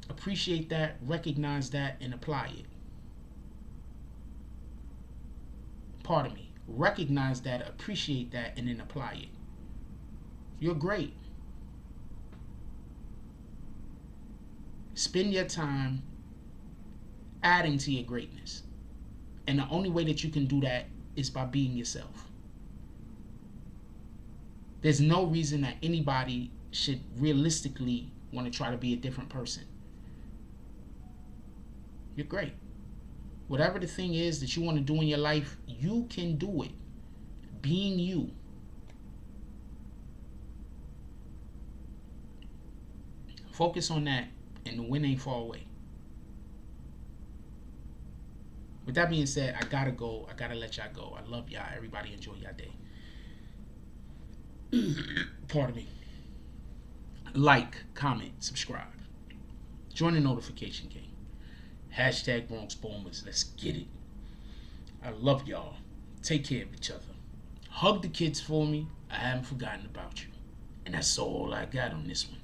Appreciate that, recognize that, and apply it. Pardon me. Recognize that, appreciate that, and then apply it. You're great. Spend your time adding to your greatness. And the only way that you can do that is by being yourself. There's no reason that anybody should realistically want to try to be a different person. You're great. Whatever the thing is that you want to do in your life, you can do it. Being you. Focus on that, and the win ain't far away. With that being said, I gotta go. I gotta let y'all go. I love y'all. Everybody enjoy y'all day. Pardon me. Like, comment, subscribe. Join the notification gang. Hashtag Bronx Bombers. Let's get it. I love y'all. Take care of each other. Hug the kids for me. I haven't forgotten about you. And that's all I got on this one.